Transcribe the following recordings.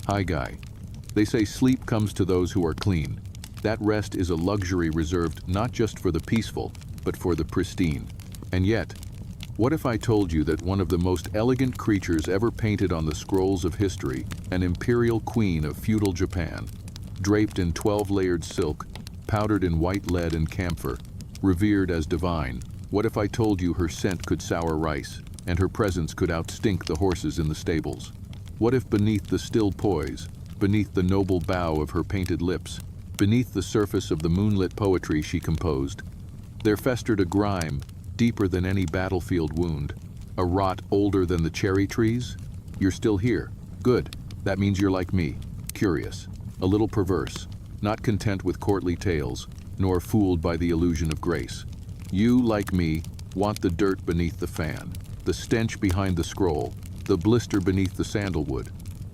Hi, guy. They say sleep comes to those who are clean. That rest is a luxury reserved not just for the peaceful, but for the pristine. And yet, what if I told you that one of the most elegant creatures ever painted on the scrolls of history, an imperial queen of feudal Japan, draped in 12-layered silk, powdered in white lead and camphor, revered as divine, what if I told you her scent could sour rice, and her presence could outstink the horses in the stables? What if beneath the still poise, beneath the noble bow of her painted lips, beneath the surface of the moonlit poetry she composed, there festered a grime deeper than any battlefield wound, a rot older than the cherry trees? You're still here. Good. That means you're like me, curious, a little perverse, not content with courtly tales, nor fooled by the illusion of grace. You, like me, want the dirt beneath the fan, the stench behind the scroll, the blister beneath the sandalwood.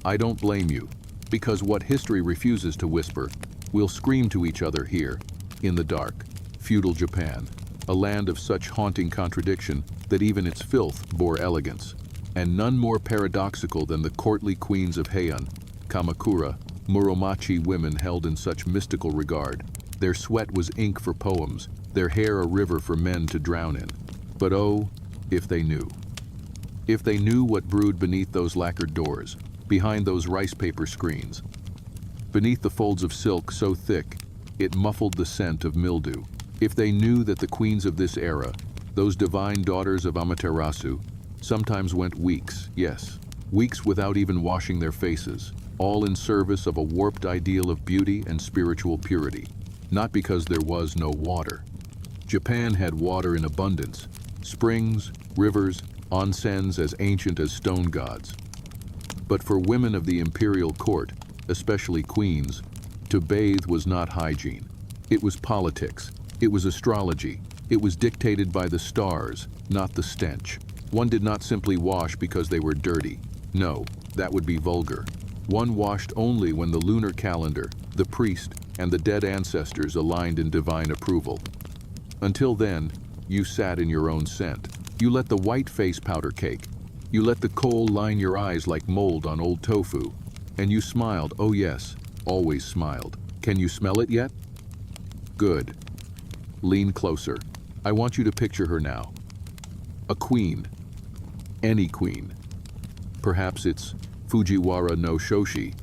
I don't blame you, because what history refuses to whisper, we'll scream to each other here, in the dark, feudal Japan, a land of such haunting contradiction that even its filth bore elegance, and none more paradoxical than the courtly queens of Heian, Kamakura, Muromachi women held in such mystical regard. Their sweat was ink for poems, their hair a river for men to drown in. But oh, if they knew. If they knew what brewed beneath those lacquered doors, behind those rice paper screens, beneath the folds of silk so thick it muffled the scent of mildew. If they knew that the queens of this era, those divine daughters of Amaterasu, sometimes went weeks, yes, weeks without even washing their faces, all in service of a warped ideal of beauty and spiritual purity, not because there was no water. Japan had water in abundance, springs, rivers, onsens as ancient as stone gods. But for women of the imperial court, especially queens, to bathe was not hygiene. It was politics. It was astrology. It was dictated by the stars, not the stench. One did not simply wash because they were dirty. No, that would be vulgar. One washed only when the lunar calendar, the priest, and the dead ancestors aligned in divine approval. Until then, you sat in your own scent. You let the white face powder cake. You let the coal line your eyes like mold on old tofu. And you smiled, oh yes, always smiled. Can you smell it yet? Good. Lean closer. I want you to picture her now. A queen. Any queen. Perhaps it's Fujiwara no Shoshi.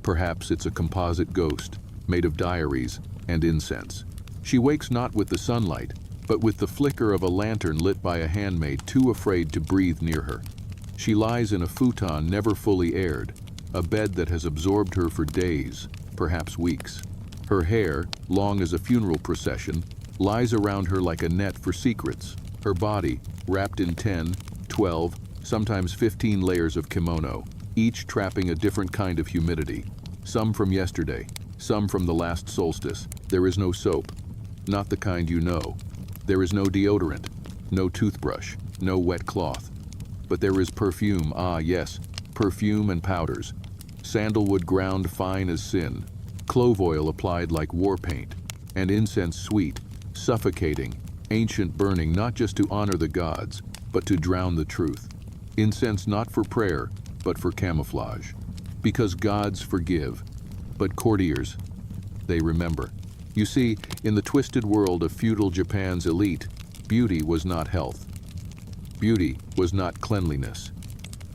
Perhaps it's a composite ghost made of diaries and incense. She wakes not with the sunlight, but with the flicker of a lantern lit by a handmaid too afraid to breathe near her. She lies in a futon never fully aired, a bed that has absorbed her for days, perhaps weeks. Her hair, long as a funeral procession, lies around her like a net for secrets. Her body, wrapped in 10, 12, sometimes 15 layers of kimono, each trapping a different kind of humidity. Some from yesterday, some from the last solstice. There is no soap, not the kind you know. There is no deodorant, no toothbrush, no wet cloth. But there is perfume, ah yes, perfume and powders. Sandalwood ground fine as sin, clove oil applied like war paint, and incense sweet, suffocating, ancient burning not just to honor the gods, but to drown the truth. Incense not for prayer, but for camouflage. Because gods forgive, but courtiers, they remember. You see, in the twisted world of feudal Japan's elite, beauty was not health. Beauty was not cleanliness.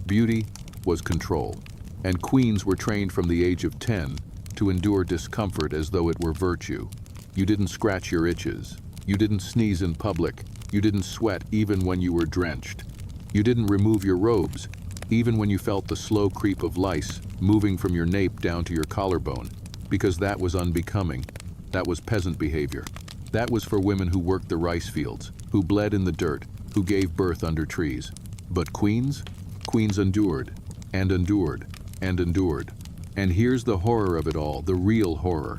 Beauty was control. And queens were trained from the age of 10 to endure discomfort as though it were virtue. You didn't scratch your itches. You didn't sneeze in public. You didn't sweat even when you were drenched. You didn't remove your robes, even when you felt the slow creep of lice moving from your nape down to your collarbone, because that was unbecoming. That was peasant behavior. That was for women who worked the rice fields, who bled in the dirt, who gave birth under trees. But queens? Queens endured, and endured, and endured. And here's the horror of it all, the real horror.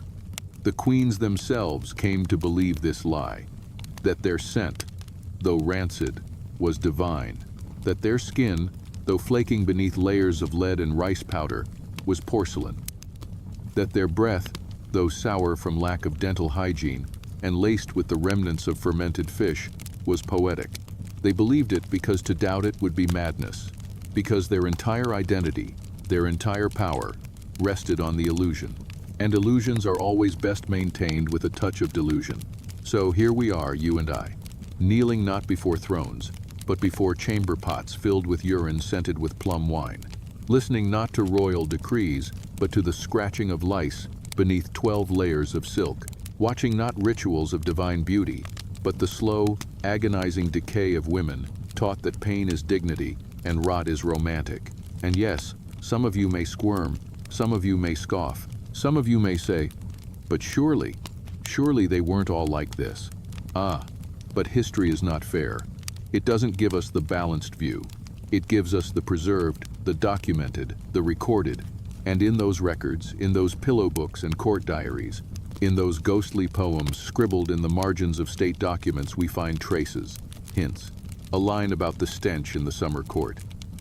The queens themselves came to believe this lie, that their scent, though rancid, was divine, that their skin, though flaking beneath layers of lead and rice powder, was porcelain, that their breath, though sour from lack of dental hygiene and laced with the remnants of fermented fish, was poetic. They believed it because to doubt it would be madness, because their entire identity, their entire power, rested on the illusion. And illusions are always best maintained with a touch of delusion. So here we are, you and I, kneeling not before thrones, but before chamber pots filled with urine scented with plum wine, listening not to royal decrees, but to the scratching of lice beneath 12 layers of silk, watching not rituals of divine beauty, but the slow, agonizing decay of women, taught that pain is dignity and rot is romantic. And yes, some of you may squirm, some of you may scoff, some of you may say, but surely they weren't all like this. But history is not fair. It doesn't give us the balanced view. It gives us the preserved, the documented, the recorded. And in those records, in those pillow books and court diaries, in those ghostly poems scribbled in the margins of state documents, we find traces, hints, a line about the stench in the summer court,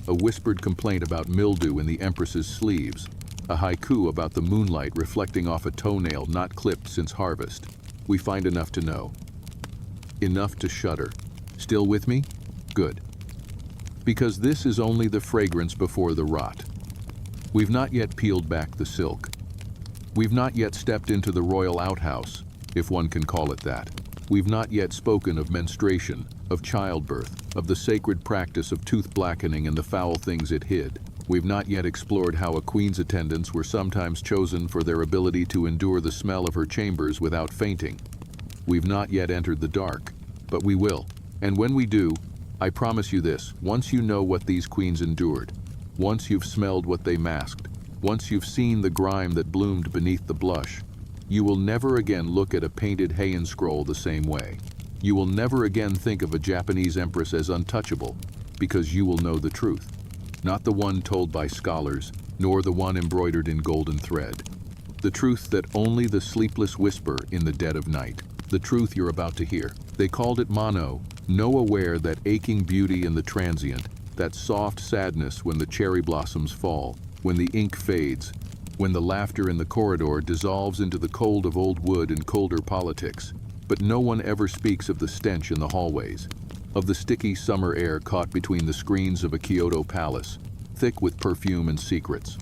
a whispered complaint about mildew in the empress's sleeves, a haiku about the moonlight reflecting off a toenail not clipped since harvest. We find enough to know. Enough to shudder. Still with me? Good. Because this is only the fragrance before the rot. We've not yet peeled back the silk. We've not yet stepped into the royal outhouse, if one can call it that. We've not yet spoken of menstruation, of childbirth, of the sacred practice of tooth blackening and the foul things it hid. We've not yet explored how a queen's attendants were sometimes chosen for their ability to endure the smell of her chambers without fainting. We've not yet entered the dark, but we will. And when we do, I promise you this, once you know what these queens endured, once you've smelled what they masked, once you've seen the grime that bloomed beneath the blush, you will never again look at a painted Heian scroll the same way. You will never again think of a Japanese empress as untouchable, because you will know the truth. Not the one told by scholars, nor the one embroidered in golden thread. The truth that only the sleepless whisper in the dead of night. The truth you're about to hear. They called it mono, no aware that aching beauty in the transient, that soft sadness when the cherry blossoms fall, when the ink fades, when the laughter in the corridor dissolves into the cold of old wood and colder politics. But no one ever speaks of the stench in the hallways, of the sticky summer air caught between the screens of a Kyoto palace, thick with perfume and secrets,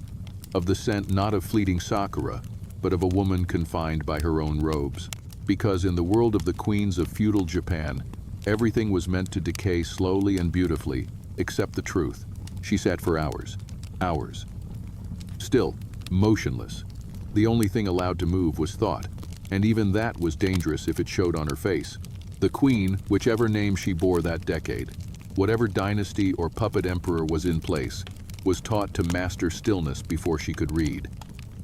of the scent not of fleeting sakura, but of a woman confined by her own robes. Because in the world of the queens of feudal Japan, everything was meant to decay slowly and beautifully, except the truth. She sat for hours, hours. Still, motionless. The only thing allowed to move was thought, and even that was dangerous if it showed on her face. The queen, whichever name she bore that decade, whatever dynasty or puppet emperor was in place, was taught to master stillness before she could read,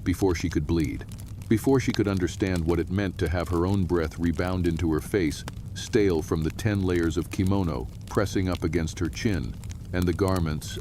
before she could bleed, before she could understand what it meant to have her own breath rebound into her face, stale from the 10 layers of kimono pressing up against her chin, and the garments,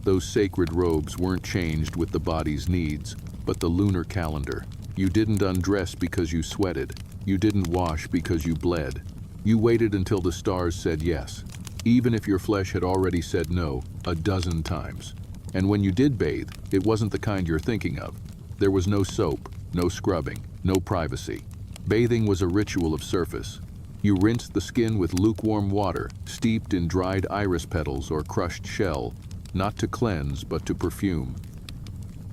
those sacred robes weren't changed with the body's needs, but the lunar calendar. You didn't undress because you sweated. You didn't wash because you bled. You waited until the stars said yes, even if your flesh had already said no a dozen times. And when you did bathe, it wasn't the kind you're thinking of. There was no soap, no scrubbing, no privacy. Bathing was a ritual of surface. You rinsed the skin with lukewarm water, steeped in dried iris petals or crushed shell, not to cleanse but to perfume.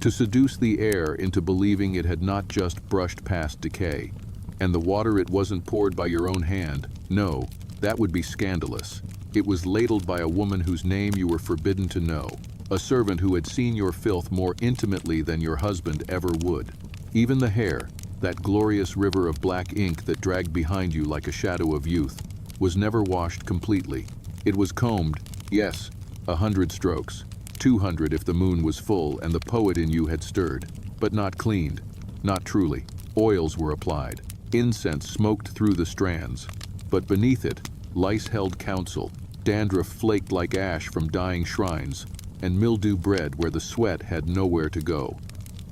To seduce the air into believing it had not just brushed past decay. And the water, it wasn't poured by your own hand. No, that would be scandalous. It was ladled by a woman whose name you were forbidden to know, a servant who had seen your filth more intimately than your husband ever would. Even the hair, that glorious river of black ink that dragged behind you like a shadow of youth, was never washed completely. It was combed, yes, 100 strokes, 200 if the moon was full and the poet in you had stirred, but not cleaned, not truly. Oils were applied. Incense smoked through the strands, but beneath it, lice held counsel, dandruff flaked like ash from dying shrines, and mildew bred where the sweat had nowhere to go.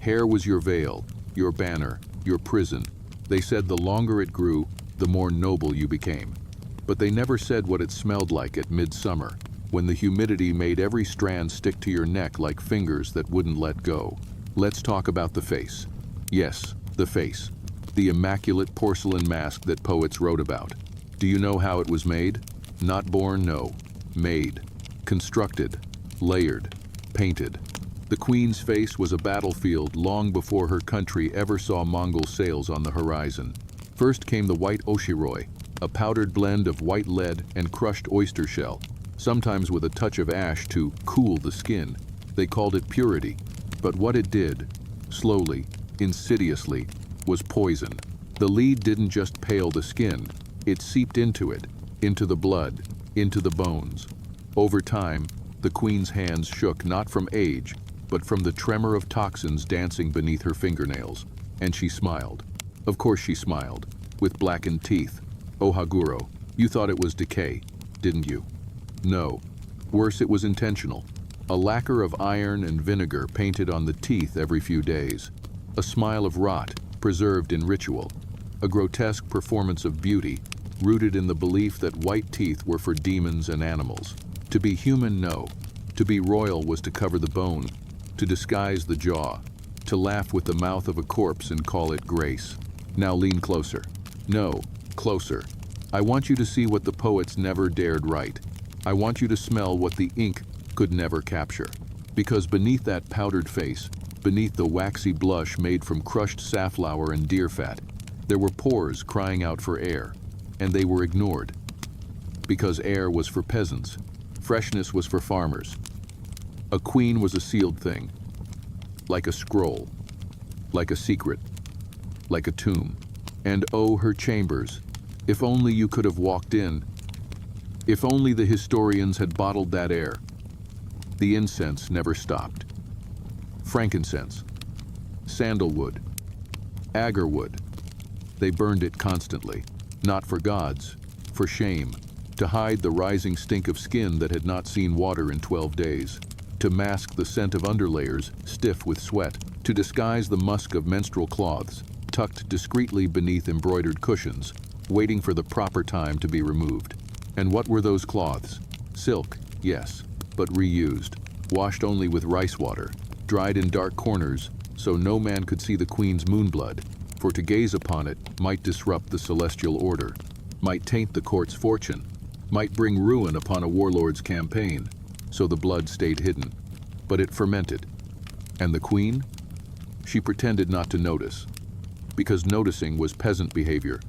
Hair was your veil, your banner, your prison. They said the longer it grew, the more noble you became. But they never said what it smelled like at midsummer, when the humidity made every strand stick to your neck like fingers that wouldn't let go. Let's talk about the face. Yes, the face. The immaculate porcelain mask that poets wrote about. Do you know how it was made? Not born, no. Made. Constructed. Layered. Painted. The queen's face was a battlefield long before her country ever saw Mongol sails on the horizon. First came the white oshiroi, a powdered blend of white lead and crushed oyster shell, sometimes with a touch of ash to cool the skin. They called it purity, but what it did, slowly, insidiously, was poison. The lead didn't just pale the skin, it seeped into it, into the blood, into the bones. Over time, the queen's hands shook not from age, but from the tremor of toxins dancing beneath her fingernails, and she smiled. Of course she smiled, with blackened teeth. Oh Haguro, you thought it was decay, didn't you? No. Worse, it was intentional. A lacquer of iron and vinegar painted on the teeth every few days. A smile of rot, preserved in ritual. A grotesque performance of beauty, rooted in the belief that white teeth were for demons and animals. To be human, no. To be royal was to cover the bone, to disguise the jaw, to laugh with the mouth of a corpse and call it grace. Now lean closer. No, closer. I want you to see what the poets never dared write. I want you to smell what the ink could never capture. Because beneath that powdered face, beneath the waxy blush made from crushed safflower and deer fat, there were pores crying out for air, and they were ignored. Because air was for peasants, freshness was for farmers. A queen was a sealed thing, like a scroll, like a secret, like a tomb. And oh, her chambers, if only you could have walked in, if only the historians had bottled that air. The incense never stopped. Frankincense, sandalwood, agarwood, they burned it constantly, not for gods, for shame, to hide the rising stink of skin that had not seen water in 12 days, to mask the scent of underlayers stiff with sweat, to disguise the musk of menstrual cloths, tucked discreetly beneath embroidered cushions, waiting for the proper time to be removed. And what were those cloths? Silk, yes, but reused, washed only with rice water, dried in dark corners so no man could see the queen's moonblood, for to gaze upon it might disrupt the celestial order, might taint the court's fortune, might bring ruin upon a warlord's campaign, so the blood stayed hidden. But it fermented. And the queen? She pretended not to notice, because noticing was peasant behavior.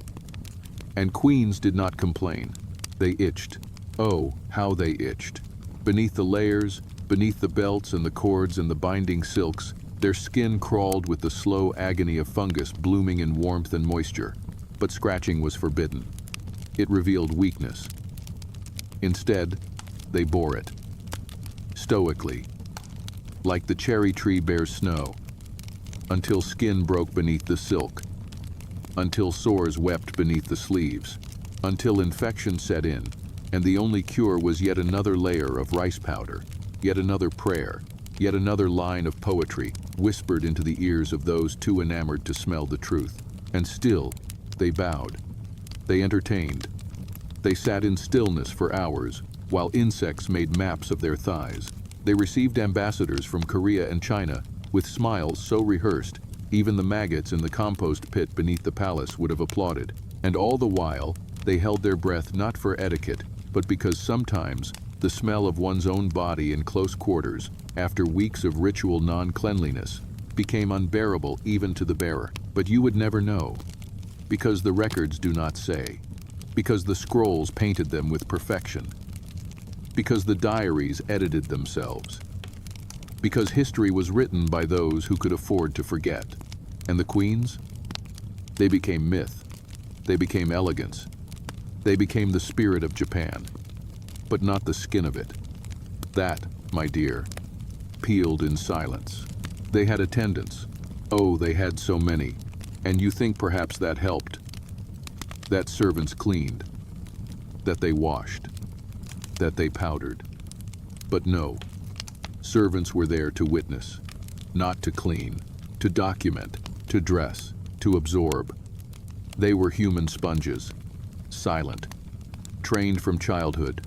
And queens did not complain. They itched. Oh, how they itched. Beneath the layers, beneath the belts and the cords and the binding silks, their skin crawled with the slow agony of fungus blooming in warmth and moisture. But scratching was forbidden. It revealed weakness. Instead, they bore it. Stoically, like the cherry tree bears snow, until skin broke beneath the silk, until sores wept beneath the sleeves, until infection set in, and the only cure was yet another layer of rice powder, yet another prayer, yet another line of poetry whispered into the ears of those too enamored to smell the truth. And still, they bowed. They entertained. They sat in stillness for hours, while insects made maps of their thighs. They received ambassadors from Korea and China with smiles so rehearsed, even the maggots in the compost pit beneath the palace would have applauded. And all the while, they held their breath not for etiquette, but because sometimes the smell of one's own body in close quarters, after weeks of ritual non-cleanliness, became unbearable even to the bearer. But you would never know, because the records do not say, because the scrolls painted them with perfection, because the diaries edited themselves, because history was written by those who could afford to forget. And the queens? They became myth. They became elegance. They became the spirit of Japan, but not the skin of it. That, my dear, peeled in silence. They had attendants. Oh, they had so many. And you think perhaps that helped. That servants cleaned, that they washed, that they powdered. But no, servants were there to witness, not to clean, to document, to dress, to absorb. They were human sponges, silent, trained from childhood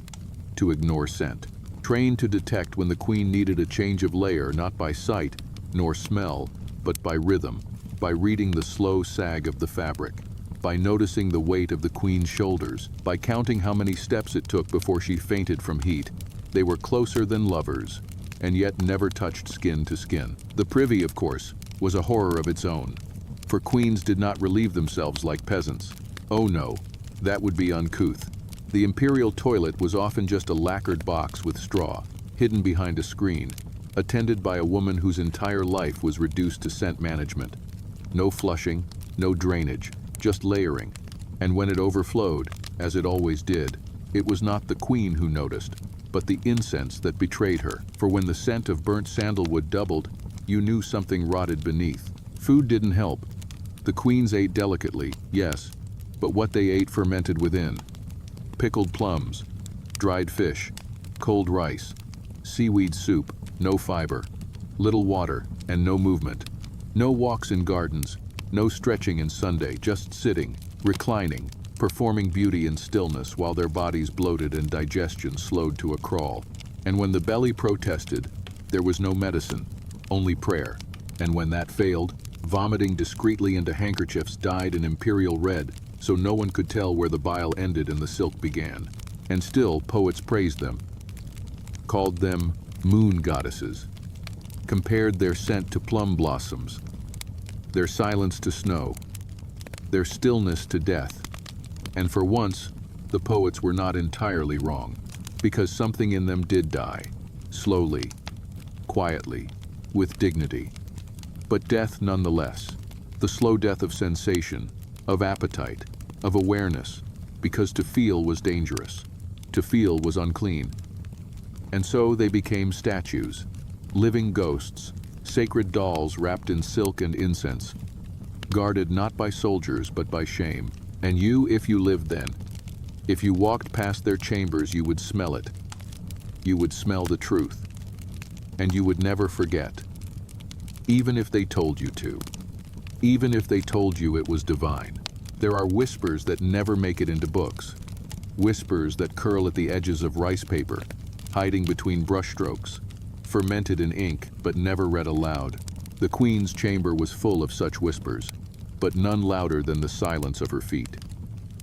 to ignore scent, trained to detect when the queen needed a change of layer not by sight nor smell, but by rhythm, by reading the slow sag of the fabric, by noticing the weight of the queen's shoulders, by counting how many steps it took before she fainted from heat. They were closer than lovers, and yet never touched skin to skin. The privy, of course, was a horror of its own, for queens did not relieve themselves like peasants. Oh no, that would be uncouth. The imperial toilet was often just a lacquered box with straw, hidden behind a screen, attended by a woman whose entire life was reduced to scent management. No flushing, no drainage, just layering. And when it overflowed, as it always did, it was not the queen who noticed, but the incense that betrayed her. For when the scent of burnt sandalwood doubled, you knew something rotted beneath. Food didn't help. The queens ate delicately, yes, but what they ate fermented within. Pickled plums, dried fish, cold rice, seaweed soup, no fiber, little water, and no movement. No walks in gardens, no stretching in Sunday, just sitting, reclining, performing beauty in stillness while their bodies bloated and digestion slowed to a crawl. And when the belly protested, there was no medicine, only prayer. And when that failed, vomiting discreetly into handkerchiefs dyed an imperial red, so no one could tell where the bile ended and the silk began. And still, poets praised them, called them moon goddesses, compared their scent to plum blossoms, their silence to snow, their stillness to death. And for once, the poets were not entirely wrong, because something in them did die, slowly, quietly, with dignity. But death nonetheless, the slow death of sensation, of appetite, of awareness, because to feel was dangerous, to feel was unclean. And so they became statues, living ghosts, sacred dolls wrapped in silk and incense, guarded not by soldiers but by shame. And you, if you lived then, if you walked past their chambers, you would smell it. You would smell the truth. And you would never forget. Even if they told you to. Even if they told you it was divine. There are whispers that never make it into books. Whispers that curl at the edges of rice paper, hiding between brushstrokes, fermented in ink but never read aloud. The queen's chamber was full of such whispers, but none louder than the silence of her feet.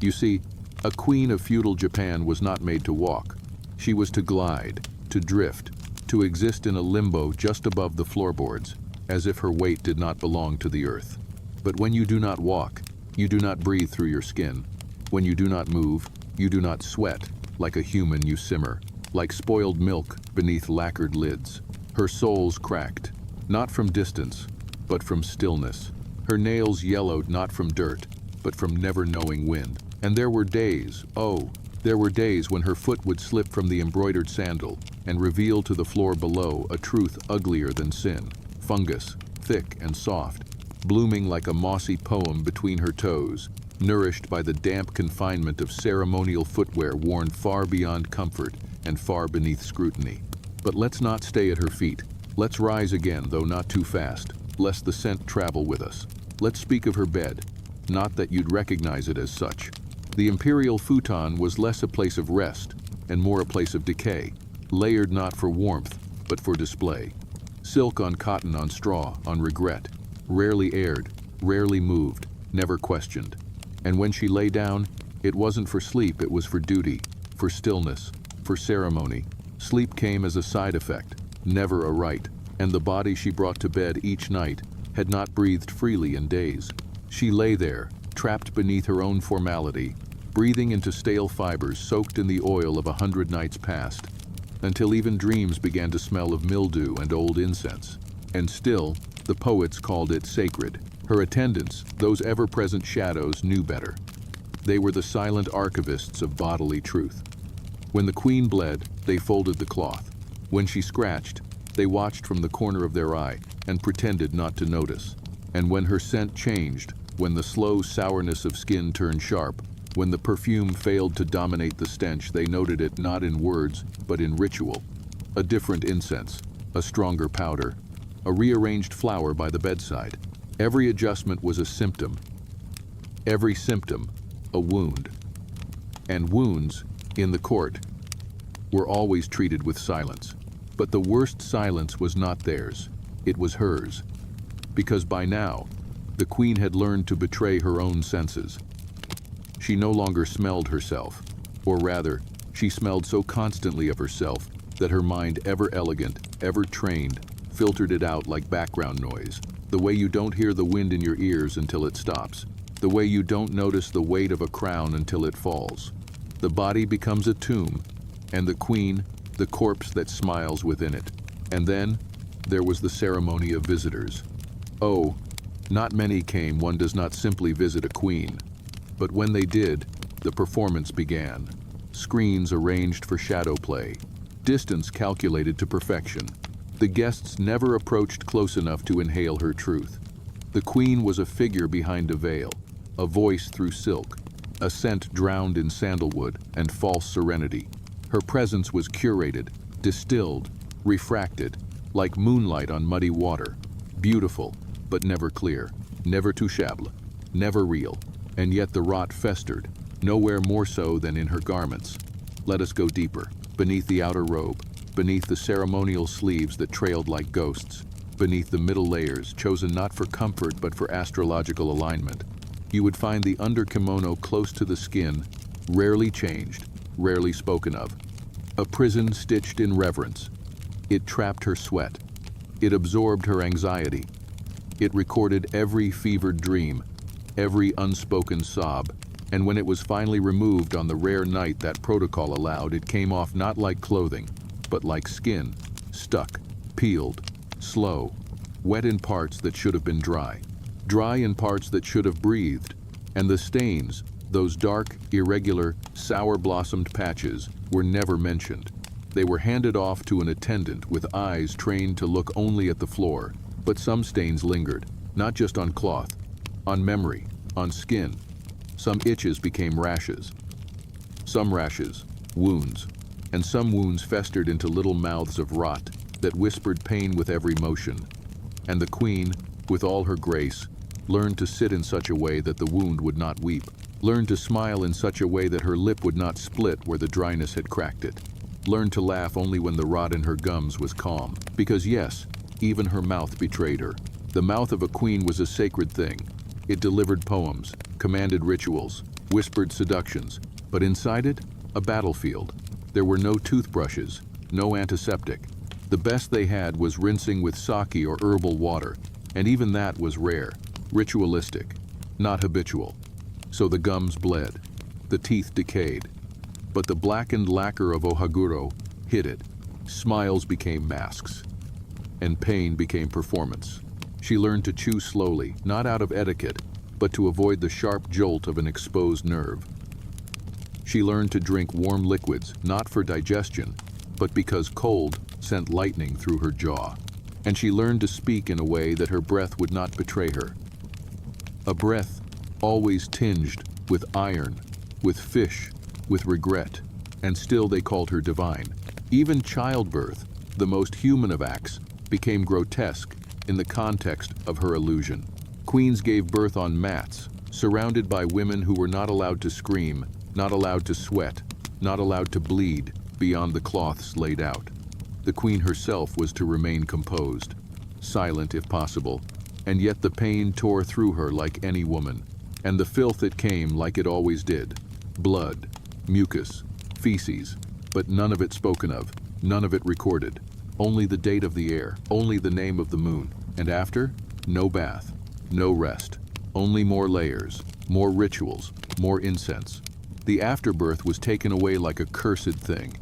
You see, a queen of feudal Japan was not made to walk. She was to glide, to drift, to exist in a limbo just above the floorboards, as if her weight did not belong to the earth. But when you do not walk, you do not breathe through your skin. When you do not move, you do not sweat. Like a human, you simmer, like spoiled milk beneath lacquered lids. Her soles cracked, not from distance, but from stillness. Her nails yellowed not from dirt, but from never knowing wind. And there were days, oh, there were days when her foot would slip from the embroidered sandal and reveal to the floor below a truth uglier than sin. Fungus, thick and soft, blooming like a mossy poem between her toes, nourished by the damp confinement of ceremonial footwear worn far beyond comfort and far beneath scrutiny. But let's not stay at her feet. Let's rise again, though not too fast, lest the scent travel with us. Let's speak of her bed, not that you'd recognize it as such. The imperial futon was less a place of rest and more a place of decay, layered not for warmth, but for display. Silk on cotton, on straw, on regret, rarely aired, rarely moved, never questioned. And when she lay down, it wasn't for sleep, it was for duty, for stillness, for ceremony. Sleep came as a side effect, never a right, and the body she brought to bed each night had not breathed freely in days. She lay there, trapped beneath her own formality, breathing into stale fibers soaked in the oil of 100 nights past, until even dreams began to smell of mildew and old incense. And still, the poets called it sacred. Her attendants, those ever-present shadows, knew better. They were the silent archivists of bodily truth. When the queen bled, they folded the cloth. When she scratched, they watched from the corner of their eye and pretended not to notice. And when her scent changed, when the slow sourness of skin turned sharp, when the perfume failed to dominate the stench, they noted it not in words, but in ritual. A different incense, a stronger powder, a rearranged flower by the bedside. Every adjustment was a symptom. Every symptom, a wound. And wounds, in the court, were always treated with silence. But the worst silence was not theirs, it was hers. Because by now, the queen had learned to betray her own senses. She no longer smelled herself, or rather, she smelled so constantly of herself that her mind, ever elegant, ever trained, filtered it out like background noise, the way you don't hear the wind in your ears until it stops, the way you don't notice the weight of a crown until it falls. The body becomes a tomb, and the queen, the corpse that smiles within it. And then, there was the ceremony of visitors. Oh, not many came. One does not simply visit a queen. But when they did, the performance began. Screens arranged for shadow play, distance calculated to perfection. The guests never approached close enough to inhale her truth. The queen was a figure behind a veil, a voice through silk, a scent drowned in sandalwood and false serenity. Her presence was curated, distilled, refracted, like moonlight on muddy water. Beautiful, but never clear, never touchable, never real. And yet the rot festered, nowhere more so than in her garments. Let us go deeper, beneath the outer robe, beneath the ceremonial sleeves that trailed like ghosts, beneath the middle layers chosen not for comfort but for astrological alignment. You would find the underkimono close to the skin, rarely changed, rarely spoken of. A prison stitched in reverence. It trapped her sweat. It absorbed her anxiety. It recorded every fevered dream, every unspoken sob, and when it was finally removed on the rare night that protocol allowed, it came off not like clothing, but like skin, stuck, peeled, slow, wet in parts that should have been dry, dry in parts that should have breathed, and the stains, those dark, irregular, sour-blossomed patches, were never mentioned. They were handed off to an attendant with eyes trained to look only at the floor, but some stains lingered, not just on cloth, on memory, on skin. Some itches became rashes. Some rashes, wounds, and some wounds festered into little mouths of rot that whispered pain with every motion. And the queen, with all her grace, learned to sit in such a way that the wound would not weep, learned to smile in such a way that her lip would not split where the dryness had cracked it, learned to laugh only when the rot in her gums was calm. Because yes, even her mouth betrayed her. The mouth of a queen was a sacred thing. It delivered poems, commanded rituals, whispered seductions, but inside it, a battlefield. There were no toothbrushes, no antiseptic. The best they had was rinsing with sake or herbal water, and even that was rare, ritualistic, not habitual. So the gums bled, the teeth decayed, but the blackened lacquer of ohaguro hid it. Smiles became masks, and pain became performance. She learned to chew slowly, not out of etiquette, but to avoid the sharp jolt of an exposed nerve. She learned to drink warm liquids, not for digestion, but because cold sent lightning through her jaw. And she learned to speak in a way that her breath would not betray her. A breath always tinged with iron, with fish, with regret, and still they called her divine. Even childbirth, the most human of acts, became grotesque in the context of her illusion. Queens gave birth on mats, surrounded by women who were not allowed to scream, not allowed to sweat, not allowed to bleed beyond the cloths laid out. The queen herself was to remain composed, silent if possible, and yet the pain tore through her like any woman, and the filth it came like it always did. Blood, mucus, feces, but none of it spoken of, none of it recorded. Only the date of the air, only the name of the moon. And after, no bath, no rest, only more layers, more rituals, more incense. The afterbirth was taken away like a cursed thing.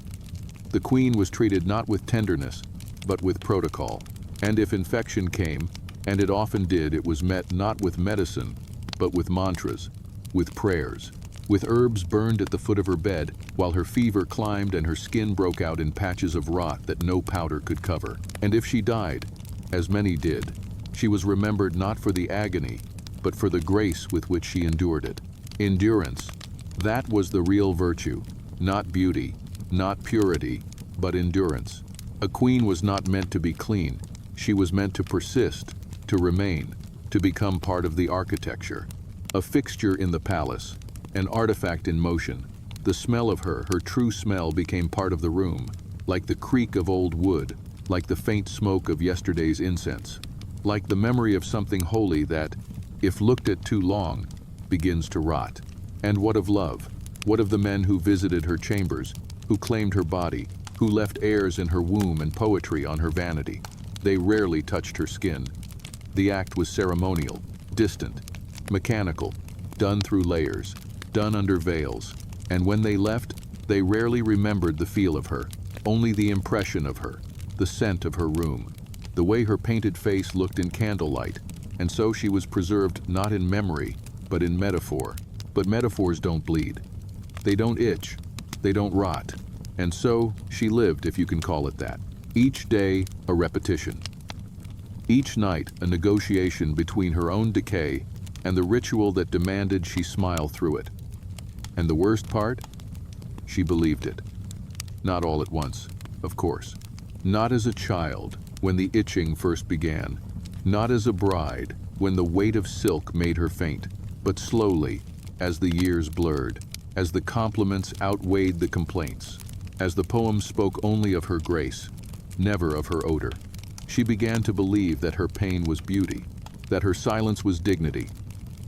The queen was treated not with tenderness, but with protocol. And if infection came, and it often did, it was met not with medicine, but with mantras, with prayers, with herbs burned at the foot of her bed, while her fever climbed and her skin broke out in patches of rot that no powder could cover. And if she died, as many did, she was remembered not for the agony, but for the grace with which she endured it. Endurance, that was the real virtue, not beauty, not purity, but endurance. A queen was not meant to be clean. She was meant to persist, to remain, to become part of the architecture. A fixture in the palace, an artifact in motion. The smell of her, her true smell, became part of the room, like the creak of old wood, like the faint smoke of yesterday's incense, like the memory of something holy that, if looked at too long, begins to rot. And what of love? What of the men who visited her chambers, who claimed her body, who left airs in her womb and poetry on her vanity. They rarely touched her skin. The act was ceremonial, distant, mechanical, done through layers, done under veils, and when they left, they rarely remembered the feel of her, only the impression of her, the scent of her room, the way her painted face looked in candlelight, and so she was preserved not in memory, but in metaphor. But metaphors don't bleed. They don't itch, they don't rot, and so she lived, if you can call it that. Each day, a repetition. Each night, a negotiation between her own decay and the ritual that demanded she smile through it. And the worst part? She believed it. Not all at once, of course. Not as a child, when the itching first began. Not as a bride, when the weight of silk made her faint. But slowly, as the years blurred, as the compliments outweighed the complaints, as the poems spoke only of her grace, never of her odor, she began to believe that her pain was beauty, that her silence was dignity,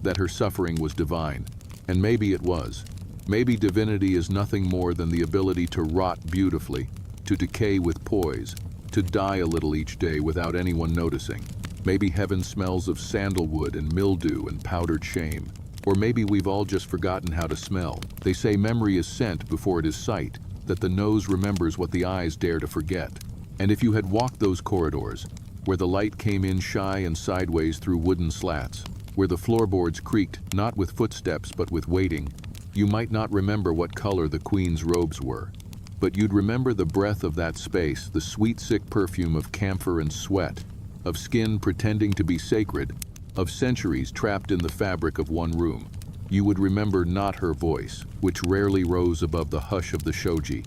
that her suffering was divine. And maybe it was. Maybe divinity is nothing more than the ability to rot beautifully, to decay with poise, to die a little each day without anyone noticing. Maybe heaven smells of sandalwood and mildew and powdered shame. Or maybe we've all just forgotten how to smell. They say memory is scent before it is sight, that the nose remembers what the eyes dare to forget. And if you had walked those corridors, where the light came in shy and sideways through wooden slats, where the floorboards creaked not with footsteps but with waiting, you might not remember what color the queen's robes were. But you'd remember the breath of that space, the sweet sick perfume of camphor and sweat, of skin pretending to be sacred, of centuries trapped in the fabric of one room. You would remember not her voice, which rarely rose above the hush of the shoji,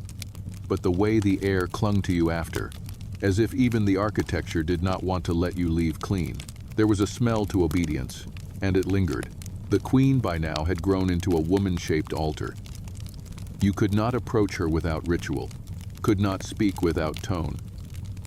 but the way the air clung to you after, as if even the architecture did not want to let you leave clean. There was a smell to obedience, and it lingered. The queen by now had grown into a woman-shaped altar. You could not approach her without ritual, could not speak without tone,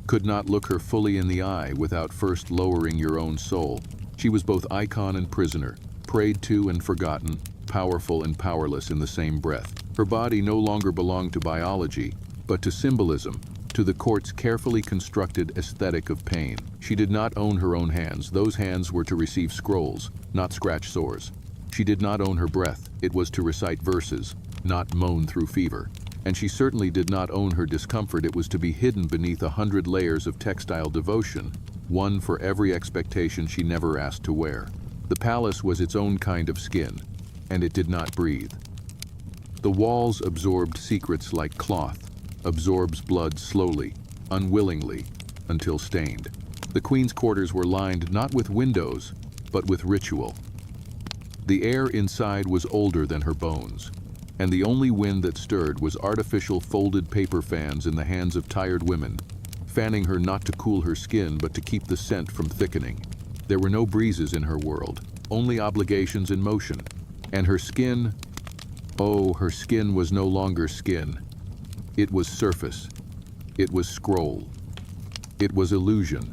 could not look her fully in the eye without first lowering your own soul. She was both icon and prisoner, prayed to and forgotten, powerful and powerless in the same breath. Her body no longer belonged to biology, but to symbolism, to the court's carefully constructed aesthetic of pain. She did not own her own hands. Those hands were to receive scrolls, not scratch sores. She did not own her breath. It was to recite verses, not moan through fever. And she certainly did not own her discomfort. It was to be hidden beneath 100 layers of textile devotion, one for every expectation she never asked to wear. The palace was its own kind of skin, and it did not breathe. The walls absorbed secrets like cloth absorbs blood slowly, unwillingly, until stained. The queen's quarters were lined not with windows, but with ritual. The air inside was older than her bones, and the only wind that stirred was artificial folded paper fans in the hands of tired women, fanning her not to cool her skin but to keep the scent from thickening. There were no breezes in her world, only obligations in motion. And her skin, oh, her skin was no longer skin. It was surface. It was scroll. It was illusion.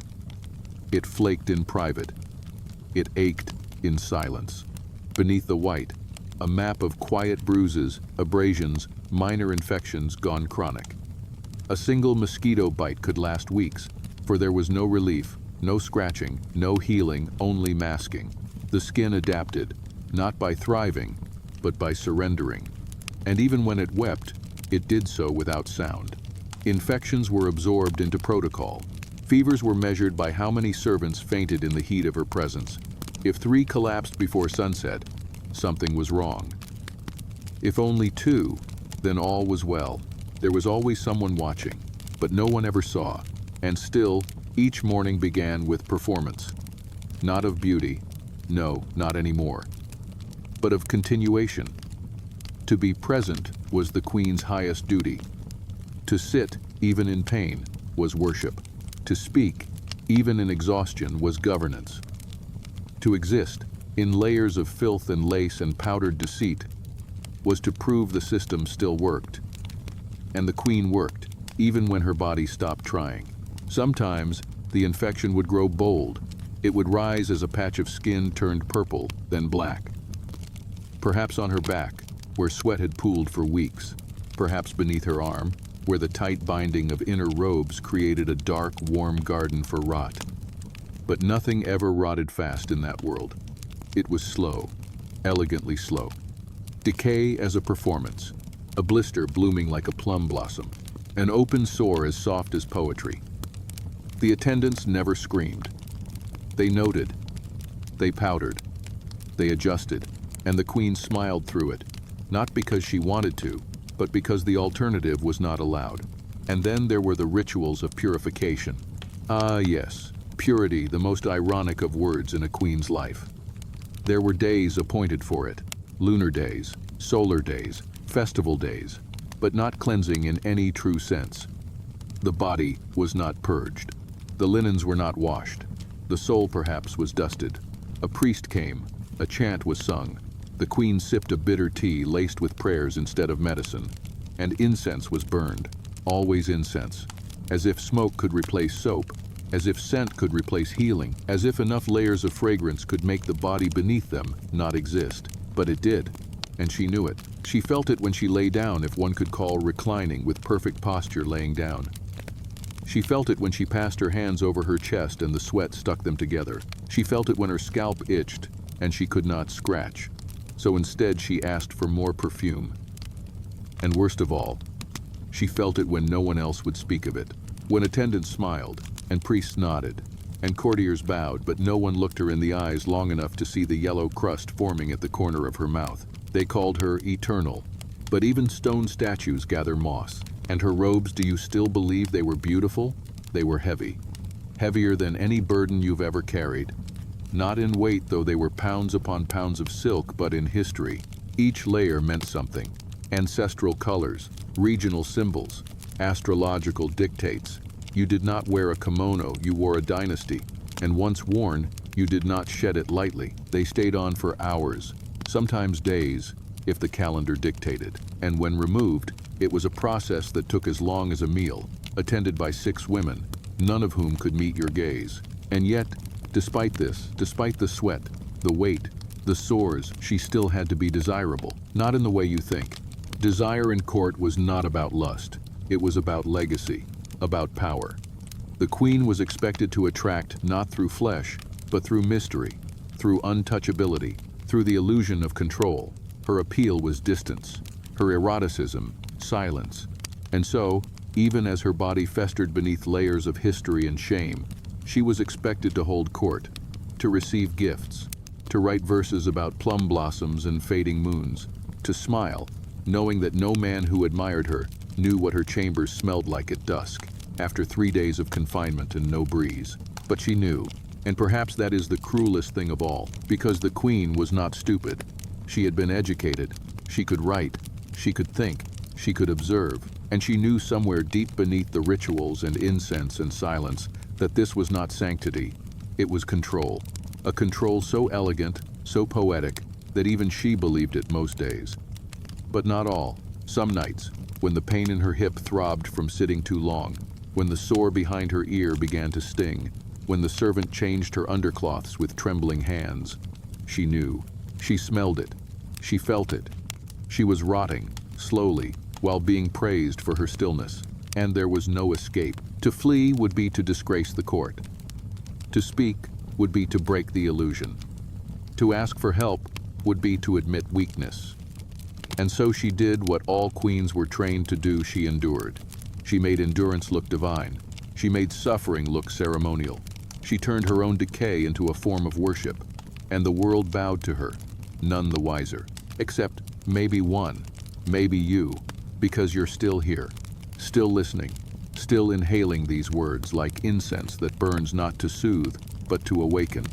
It flaked in private. It ached in silence. Beneath the white, a map of quiet bruises, abrasions, minor infections gone chronic. A single mosquito bite could last weeks, for there was no relief, no scratching, no healing, only masking. The skin adapted, not by thriving, but by surrendering. And even when it wept, it did so without sound. Infections were absorbed into protocol. Fevers were measured by how many servants fainted in the heat of her presence. If 3 collapsed before sunset, something was wrong. If only 2, then all was well. There was always someone watching, but no one ever saw. And still, each morning began with performance. Not of beauty, no, not anymore, but of continuation. To be present was the queen's highest duty. To sit, even in pain, was worship. To speak, even in exhaustion, was governance. To exist, in layers of filth and lace and powdered deceit, was to prove the system still worked. And the queen worked, even when her body stopped trying. Sometimes, the infection would grow bold. It would rise as a patch of skin turned purple, then black. Perhaps on her back, where sweat had pooled for weeks. Perhaps beneath her arm, where the tight binding of inner robes created a dark, warm garden for rot. But nothing ever rotted fast in that world. It was slow, elegantly slow. Decay as a performance, a blister blooming like a plum blossom, an open sore as soft as poetry. The attendants never screamed. They noted, they powdered, they adjusted, and the queen smiled through it, not because she wanted to, but because the alternative was not allowed. And then there were the rituals of purification. Ah yes, purity, the most ironic of words in a queen's life. There were days appointed for it, lunar days, solar days, festival days, but not cleansing in any true sense. The body was not purged. The linens were not washed. The soul perhaps was dusted. A priest came. A chant was sung. The queen sipped a bitter tea laced with prayers instead of medicine. And incense was burned. Always incense. As if smoke could replace soap. As if scent could replace healing. As if enough layers of fragrance could make the body beneath them not exist. But it did. And she knew it. She felt it when she lay down, if one could call reclining with perfect posture laying down. She felt it when she passed her hands over her chest and the sweat stuck them together. She felt it when her scalp itched and she could not scratch. So instead she asked for more perfume. And worst of all, she felt it when no one else would speak of it. When attendants smiled and priests nodded and courtiers bowed, but no one looked her in the eyes long enough to see the yellow crust forming at the corner of her mouth. They called her eternal. But even stone statues gather moss. And her robes, do you still believe they were beautiful? They were heavy. Heavier than any burden you've ever carried. Not in weight, though they were pounds upon pounds of silk, but in history. Each layer meant something. Ancestral colors, regional symbols, astrological dictates. You did not wear a kimono, you wore a dynasty. And once worn, you did not shed it lightly. They stayed on for hours, sometimes days, if the calendar dictated. And when removed, it was a process that took as long as a meal, attended by 6 women, none of whom could meet your gaze. And yet, despite this, despite the sweat, the weight, the sores, she still had to be desirable. Not in the way you think. Desire in court was not about lust. It was about legacy, about power. The queen was expected to attract not through flesh, but through mystery, through untouchability, through the illusion of control. Her appeal was distance, her eroticism, silence. And so, even as her body festered beneath layers of history and shame, she was expected to hold court, to receive gifts, to write verses about plum blossoms and fading moons, to smile, knowing that no man who admired her knew what her chambers smelled like at dusk, after 3 days of confinement and no breeze. But she knew, and perhaps that is the cruelest thing of all, because the queen was not stupid. She had been educated, she could write, she could think, she could observe, and she knew somewhere deep beneath the rituals and incense and silence that this was not sanctity, it was control. A control so elegant, so poetic, that even she believed it most days. But not all. Some nights, when the pain in her hip throbbed from sitting too long, when the sore behind her ear began to sting, when the servant changed her undercloths with trembling hands, she knew. She smelled it. She felt it. She was rotting, slowly, while being praised for her stillness. And there was no escape. To flee would be to disgrace the court. To speak would be to break the illusion. To ask for help would be to admit weakness. And so she did what all queens were trained to do. She endured. She made endurance look divine. She made suffering look ceremonial. She turned her own decay into a form of worship. And the world bowed to her, none the wiser. Except maybe one, maybe you, because you're still here, still listening, still inhaling these words like incense that burns not to soothe, but to awaken.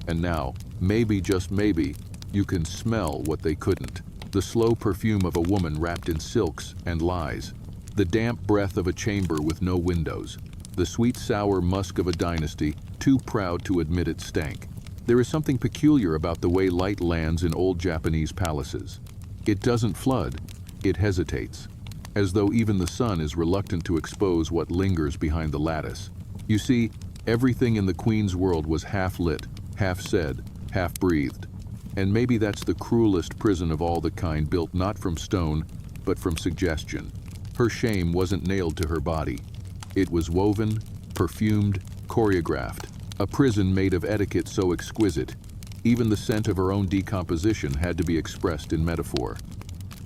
And now, maybe, just maybe, you can smell what they couldn't. The slow perfume of a woman wrapped in silks and lies. The damp breath of a chamber with no windows. The sweet sour musk of a dynasty, too proud to admit it stank. There is something peculiar about the way light lands in old Japanese palaces. It doesn't flood, it hesitates, as though even the sun is reluctant to expose what lingers behind the lattice. You see, everything in the queen's world was half lit, half said, half breathed. And maybe that's the cruelest prison of all the kind, built not from stone, but from suggestion. Her shame wasn't nailed to her body. It was woven, perfumed, choreographed, a prison made of etiquette so exquisite, even the scent of her own decomposition had to be expressed in metaphor.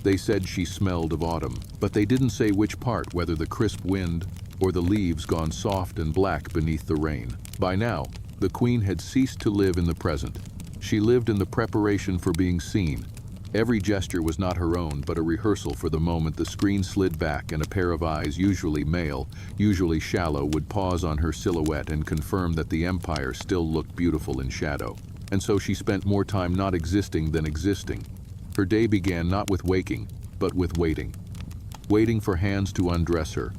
They said she smelled of autumn, but they didn't say which part, whether the crisp wind or the leaves gone soft and black beneath the rain. By now, the queen had ceased to live in the present. She lived in the preparation for being seen. Every gesture was not her own, but a rehearsal for the moment the screen slid back and a pair of eyes, usually male, usually shallow, would pause on her silhouette and confirm that the empire still looked beautiful in shadow. And so she spent more time not existing than existing. Her day began not with waking, but with waiting. Waiting for hands to undress her,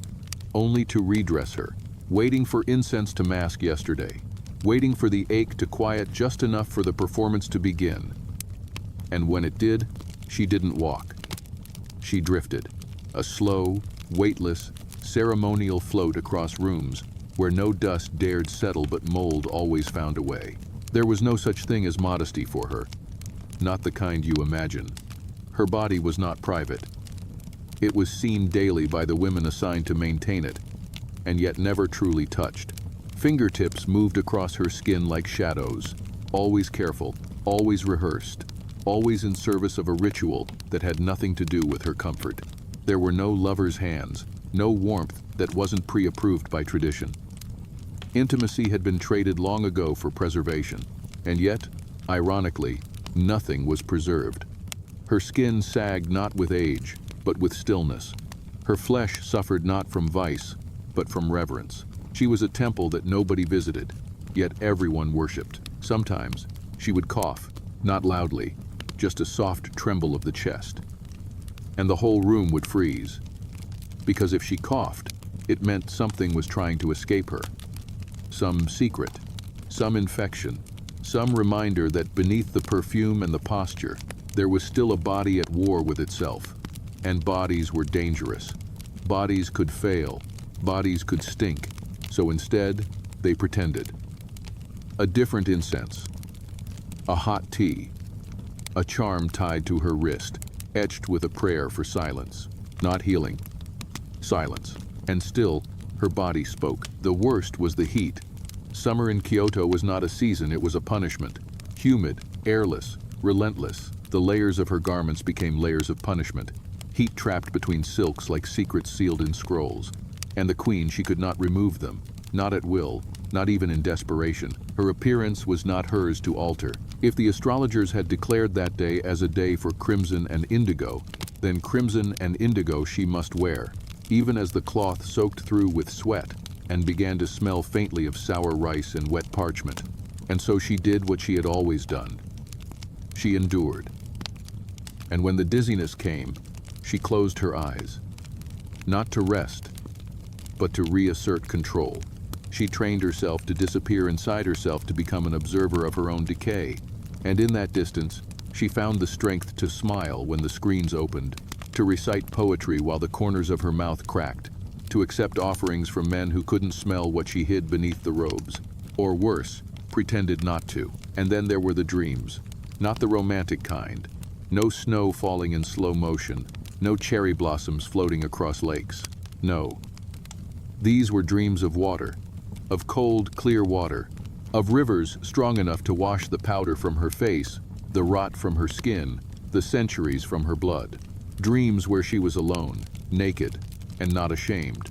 only to redress her. Waiting for incense to mask yesterday. Waiting for the ache to quiet just enough for the performance to begin. And when it did, she didn't walk. She drifted, a slow, weightless, ceremonial float across rooms where no dust dared settle but mold always found a way. There was no such thing as modesty for her, not the kind you imagine. Her body was not private. It was seen daily by the women assigned to maintain it, and yet never truly touched. Fingertips moved across her skin like shadows, always careful, always rehearsed, always in service of a ritual that had nothing to do with her comfort. There were no lover's hands, no warmth that wasn't pre-approved by tradition. Intimacy had been traded long ago for preservation, and yet, ironically, nothing was preserved. Her skin sagged not with age, but with stillness. Her flesh suffered not from vice, but from reverence. She was a temple that nobody visited, yet everyone worshipped. Sometimes, she would cough, not loudly, just a soft tremble of the chest. And the whole room would freeze. Because if she coughed, it meant something was trying to escape her. Some secret, some infection, some reminder that beneath the perfume and the posture, there was still a body at war with itself. And bodies were dangerous. Bodies could fail. Bodies could stink. So instead, they pretended. A different incense. A hot tea. A charm tied to her wrist, etched with a prayer for silence. Not healing. Silence. And still, her body spoke. The worst was the heat. Summer in Kyoto was not a season, it was a punishment. Humid, airless, relentless. The layers of her garments became layers of punishment. Heat trapped between silks like secrets sealed in scrolls. And the queen, she could not remove them. Not at will, not even in desperation. Her appearance was not hers to alter. If the astrologers had declared that day as a day for crimson and indigo, then crimson and indigo she must wear, even as the cloth soaked through with sweat and began to smell faintly of sour rice and wet parchment. And so she did what she had always done. She endured. And when the dizziness came, she closed her eyes. Not to rest, but to reassert control. She trained herself to disappear inside herself to become an observer of her own decay. And in that distance, she found the strength to smile when the screens opened, to recite poetry while the corners of her mouth cracked, to accept offerings from men who couldn't smell what she hid beneath the robes, or worse, pretended not to. And then there were the dreams, not the romantic kind. No snow falling in slow motion, no cherry blossoms floating across lakes. No. These were dreams of water, of cold, clear water, of rivers strong enough to wash the powder from her face, the rot from her skin, the centuries from her blood. Dreams where she was alone, naked, and not ashamed.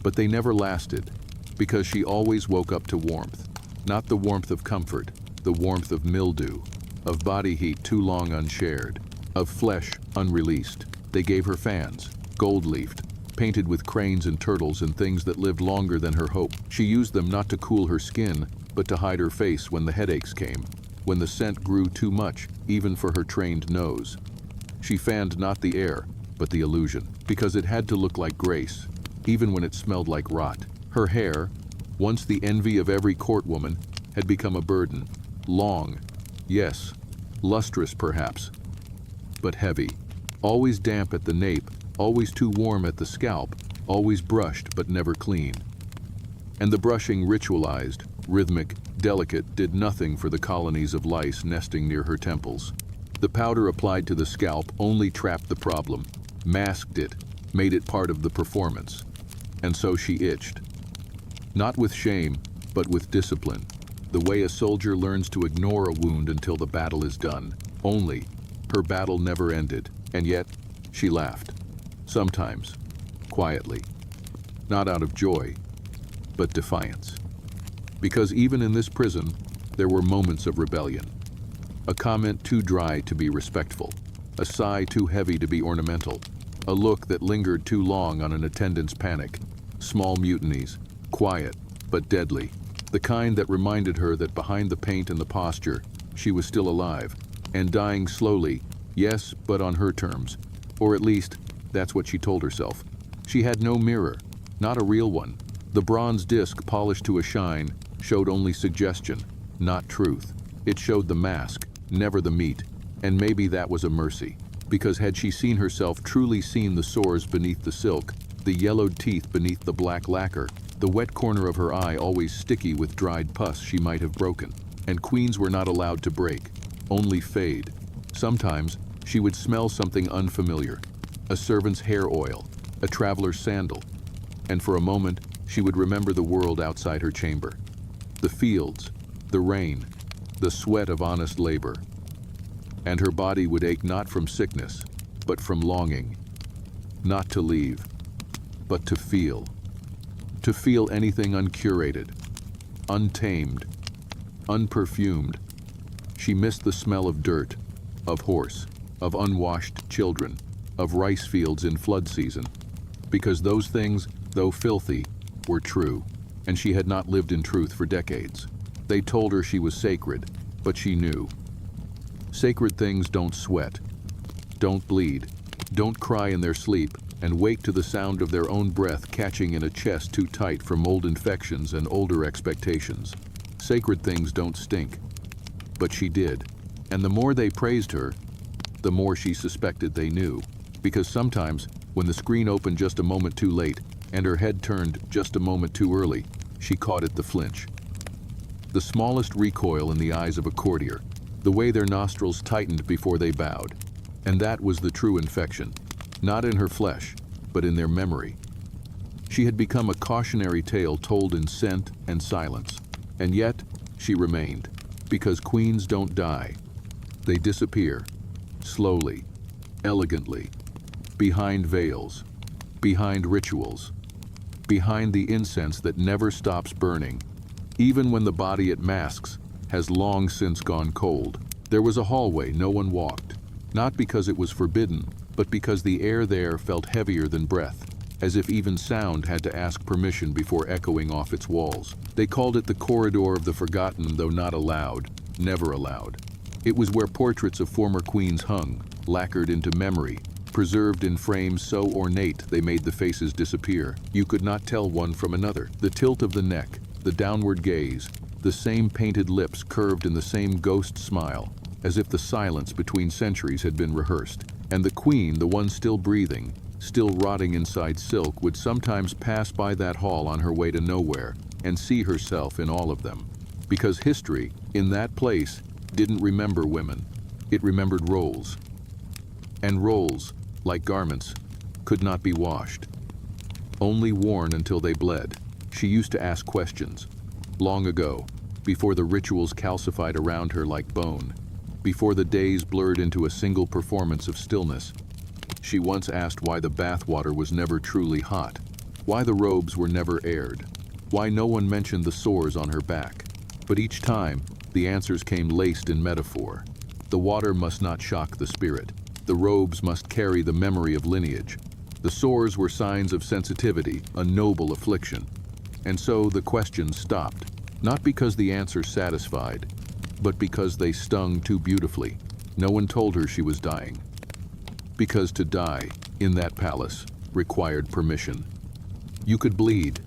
But they never lasted, because she always woke up to warmth. Not the warmth of comfort, the warmth of mildew, of body heat too long unshared, of flesh unreleased. They gave her fans, gold-leafed, painted with cranes and turtles and things that lived longer than her hope. She used them not to cool her skin, but to hide her face when the headaches came, when the scent grew too much, even for her trained nose. She fanned not the air, but the illusion, because it had to look like grace, even when it smelled like rot. Her hair, once the envy of every courtwoman, had become a burden. Long, yes, lustrous perhaps, but heavy. Always damp at the nape, always too warm at the scalp, always brushed but never clean. And the brushing, ritualized, rhythmic, delicate, did nothing for the colonies of lice nesting near her temples. The powder applied to the scalp only trapped the problem, masked it, made it part of the performance. And so she itched. Not with shame, but with discipline. The way a soldier learns to ignore a wound until the battle is done. Only, her battle never ended, and yet, she laughed. Sometimes, quietly. Not out of joy, but defiance. Because even in this prison, there were moments of rebellion. A comment too dry to be respectful. A sigh too heavy to be ornamental. A look that lingered too long on an attendant's panic. Small mutinies, quiet, but deadly. The kind that reminded her that behind the paint and the posture, she was still alive, and dying slowly, yes, but on her terms. Or at least, that's what she told herself. She had no mirror, not a real one. The bronze disc, polished to a shine, showed only suggestion, not truth. It showed the mask, never the meat, and maybe that was a mercy. Because had she seen herself, truly seen the sores beneath the silk, the yellowed teeth beneath the black lacquer, the wet corner of her eye always sticky with dried pus she might have broken. And queens were not allowed to break, only fade. Sometimes, she would smell something unfamiliar, a servant's hair oil, a traveler's sandal, and for a moment, she would remember the world outside her chamber. The fields, the rain, the sweat of honest labor. And her body would ache not from sickness, but from longing. Not to leave, but to feel. To feel anything uncurated, untamed, unperfumed. She missed the smell of dirt, of horse, of unwashed children, of rice fields in flood season. Because those things, though filthy, were true, and she had not lived in truth for decades. They told her she was sacred, but she knew. Sacred things don't sweat, don't bleed, don't cry in their sleep, and wake to the sound of their own breath catching in a chest too tight from old infections and older expectations. Sacred things don't stink. But she did, and the more they praised her, the more she suspected they knew. Because sometimes, when the screen opened just a moment too late, and her head turned just a moment too early, she caught at the flinch. The smallest recoil in the eyes of a courtier, the way their nostrils tightened before they bowed. And that was the true infection, not in her flesh, but in their memory. She had become a cautionary tale told in scent and silence, and yet she remained, because queens don't die. They disappear, slowly, elegantly, behind veils, behind rituals, behind the incense that never stops burning, even when the body it masks has long since gone cold. There was a hallway no one walked, not because it was forbidden, but because the air there felt heavier than breath, as if even sound had to ask permission before echoing off its walls. They called it the corridor of the forgotten, though not allowed, never allowed. It was where portraits of former queens hung, lacquered into memory, preserved in frames so ornate they made the faces disappear. You could not tell one from another. The tilt of the neck, the downward gaze, the same painted lips curved in the same ghost smile, as if the silence between centuries had been rehearsed. And the queen, the one still breathing, still rotting inside silk, would sometimes pass by that hall on her way to nowhere and see herself in all of them. Because history, in that place, didn't remember women. It remembered roles. And roles, like garments, could not be washed. Only worn until they bled. She used to ask questions. Long ago, before the rituals calcified around her like bone, before the days blurred into a single performance of stillness, she once asked why the bathwater was never truly hot, why the robes were never aired, why no one mentioned the sores on her back. But each time, the answers came laced in metaphor. The water must not shock the spirit. The robes must carry the memory of lineage. The sores were signs of sensitivity, a noble affliction. And so the questions stopped, not because the answers satisfied, but because they stung too beautifully. No one told her she was dying. Because to die, in that palace, required permission. You could bleed.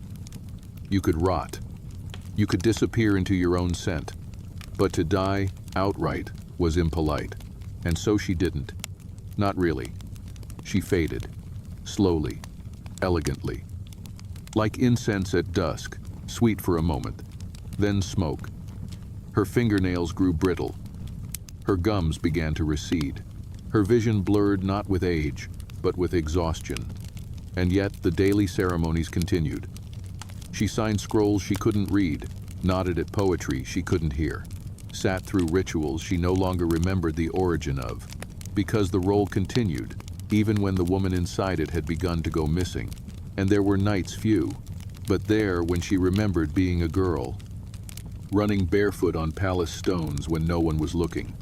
You could rot. You could disappear into your own scent. But to die, outright, was impolite. And so she didn't. Not really. She faded. Slowly. Elegantly. Like incense at dusk, sweet for a moment, then smoke. Her fingernails grew brittle. Her gums began to recede. Her vision blurred not with age, but with exhaustion. And yet the daily ceremonies continued. She signed scrolls she couldn't read, nodded at poetry she couldn't hear, sat through rituals she no longer remembered the origin of, because the role continued, even when the woman inside it had begun to go missing. And there were nights few, but there when she remembered being a girl, running barefoot on palace stones when no one was looking,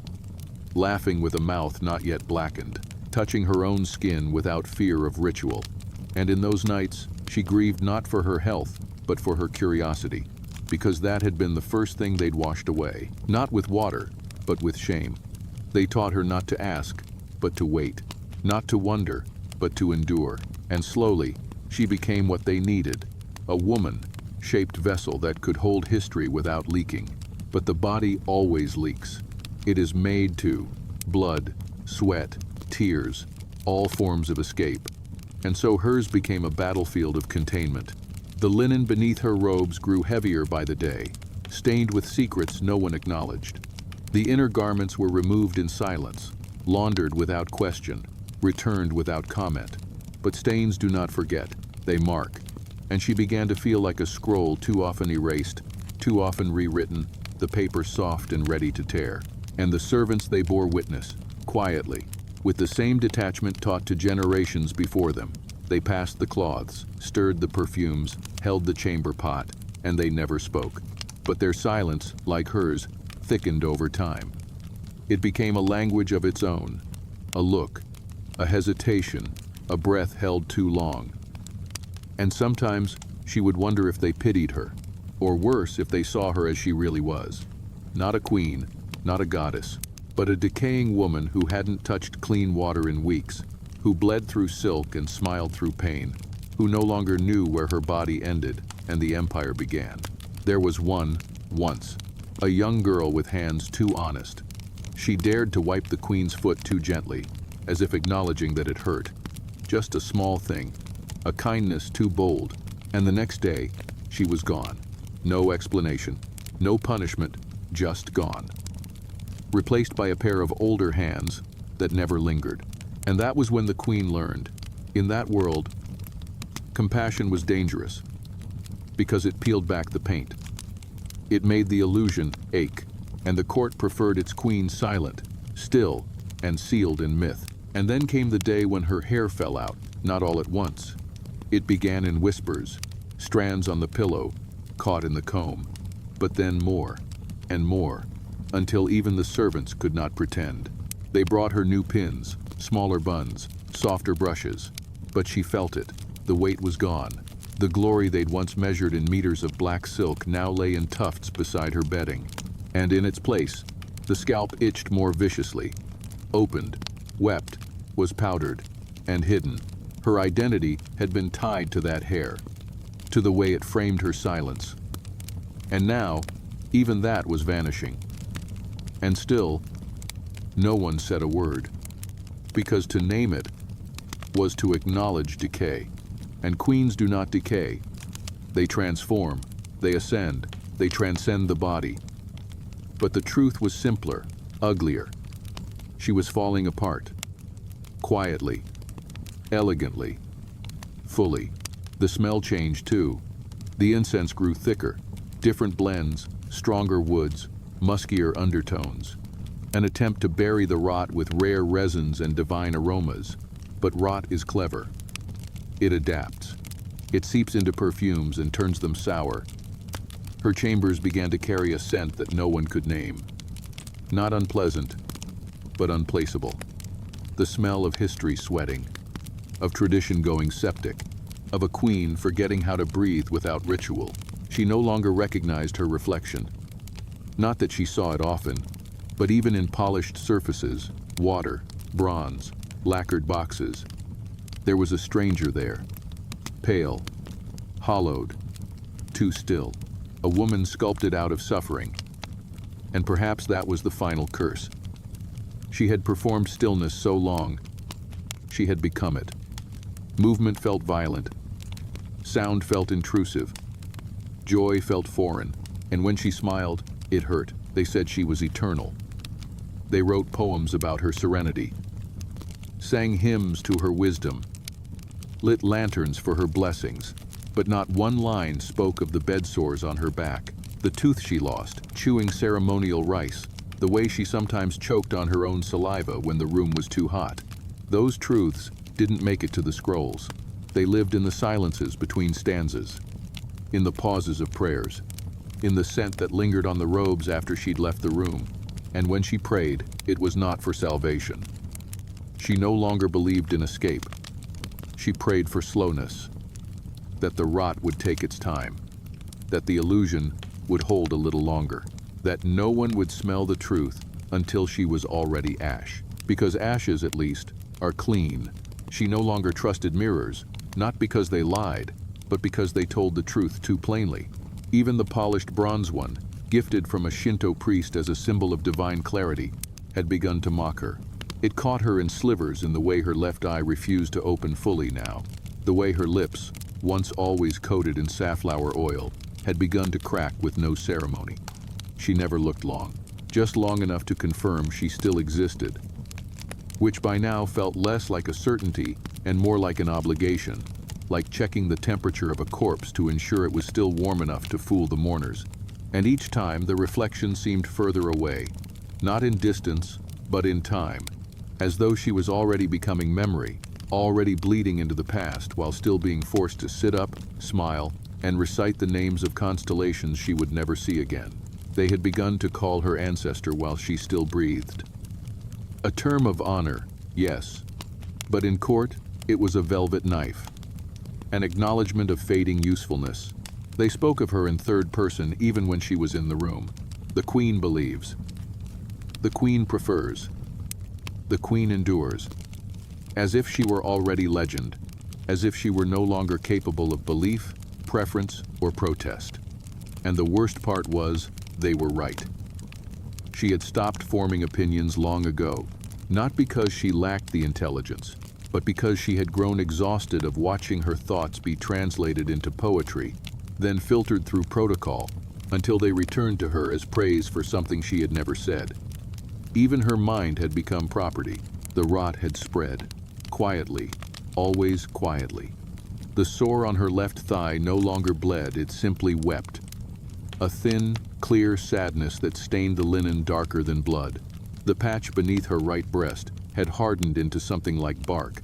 laughing with a mouth not yet blackened, touching her own skin without fear of ritual. And in those nights, she grieved not for her health, but for her curiosity, because that had been the first thing they'd washed away, not with water, but with shame. They taught her not to ask, but to wait, not to wonder, but to endure. And slowly, she became what they needed, a woman-shaped vessel that could hold history without leaking. But the body always leaks. It is made to. Blood, sweat, tears, all forms of escape. And so hers became a battlefield of containment. The linen beneath her robes grew heavier by the day, stained with secrets no one acknowledged. The inner garments were removed in silence, laundered without question, returned without comment. But stains do not forget, they mark. And she began to feel like a scroll too often erased, too often rewritten, the paper soft and ready to tear. And the servants they bore witness, quietly, with the same detachment taught to generations before them. They passed the cloths, stirred the perfumes, held the chamber pot, and they never spoke. But their silence, like hers, thickened over time. It became a language of its own, a look, a hesitation, a breath held too long. And sometimes she would wonder if they pitied her, or worse, if they saw her as she really was. Not a queen, not a goddess, but a decaying woman who hadn't touched clean water in weeks, who bled through silk and smiled through pain, who no longer knew where her body ended and the empire began. There was one, once, a young girl with hands too honest. She dared to wipe the queen's foot too gently, as if acknowledging that it hurt. Just a small thing, a kindness too bold, and the next day, she was gone. No explanation, no punishment, just gone. Replaced by a pair of older hands that never lingered. And that was when the queen learned. In that world, compassion was dangerous, because it peeled back the paint. It made the illusion ache, and the court preferred its queen silent, still, and sealed in myth. And then came the day when her hair fell out, not all at once. It began in whispers, strands on the pillow, caught in the comb, but then more, and more, until even the servants could not pretend. They brought her new pins, smaller buns, softer brushes, but she felt it. The weight was gone. The glory they'd once measured in meters of black silk now lay in tufts beside her bedding. And in its place, the scalp itched more viciously, opened, wept, was powdered, and hidden. Her identity had been tied to that hair, to the way it framed her silence. And now, even that was vanishing. And still, no one said a word, because to name it was to acknowledge decay. And queens do not decay. They transform, they ascend, they transcend the body. But the truth was simpler, uglier. She was falling apart, quietly, elegantly, fully. The smell changed too. The incense grew thicker, different blends, stronger woods, muskier undertones. An attempt to bury the rot with rare resins and divine aromas. But rot is clever. It adapts. It seeps into perfumes and turns them sour. Her chambers began to carry a scent that no one could name. Not unpleasant, but unplaceable. The smell of history sweating, of tradition going septic, of a queen forgetting how to breathe without ritual. She no longer recognized her reflection. Not that she saw it often, but even in polished surfaces, water, bronze, lacquered boxes, there was a stranger there, pale, hollowed, too still, a woman sculpted out of suffering. And perhaps that was the final curse. She had performed stillness so long, she had become it. Movement felt violent, sound felt intrusive, joy felt foreign, and when she smiled, it hurt. They said she was eternal. They wrote poems about her serenity, sang hymns to her wisdom, lit lanterns for her blessings, but not one line spoke of the bed sores on her back, the tooth she lost, chewing ceremonial rice, the way she sometimes choked on her own saliva when the room was too hot. Those truths didn't make it to the scrolls. They lived in the silences between stanzas, in the pauses of prayers, in the scent that lingered on the robes after she'd left the room. And when she prayed, it was not for salvation. She no longer believed in escape. She prayed for slowness, that the rot would take its time, that the illusion would hold a little longer, that no one would smell the truth until she was already ash. Because ashes, at least, are clean. She no longer trusted mirrors, not because they lied, but because they told the truth too plainly. Even the polished bronze one, gifted from a Shinto priest as a symbol of divine clarity, had begun to mock her. It caught her in slivers in the way her left eye refused to open fully now, the way her lips, once always coated in safflower oil, had begun to crack with no ceremony. She never looked long, just long enough to confirm she still existed, which by now felt less like a certainty and more like an obligation, like checking the temperature of a corpse to ensure it was still warm enough to fool the mourners. And each time the reflection seemed further away, not in distance, but in time, as though she was already becoming memory, already bleeding into the past while still being forced to sit up, smile, and recite the names of constellations she would never see again. They had begun to call her ancestor while she still breathed. A term of honor, yes, but in court, it was a velvet knife, an acknowledgement of fading usefulness. They spoke of her in third person even when she was in the room. The queen believes. The queen prefers. The queen endures. As if she were already legend, as if she were no longer capable of belief, preference, or protest. And the worst part was, they were right. She had stopped forming opinions long ago, not because she lacked the intelligence, but because she had grown exhausted of watching her thoughts be translated into poetry, then filtered through protocol, until they returned to her as praise for something she had never said. Even her mind had become property. The rot had spread, quietly, always quietly. The sore on her left thigh no longer bled, it simply wept. A thin, clear sadness that stained the linen darker than blood. The patch beneath her right breast had hardened into something like bark,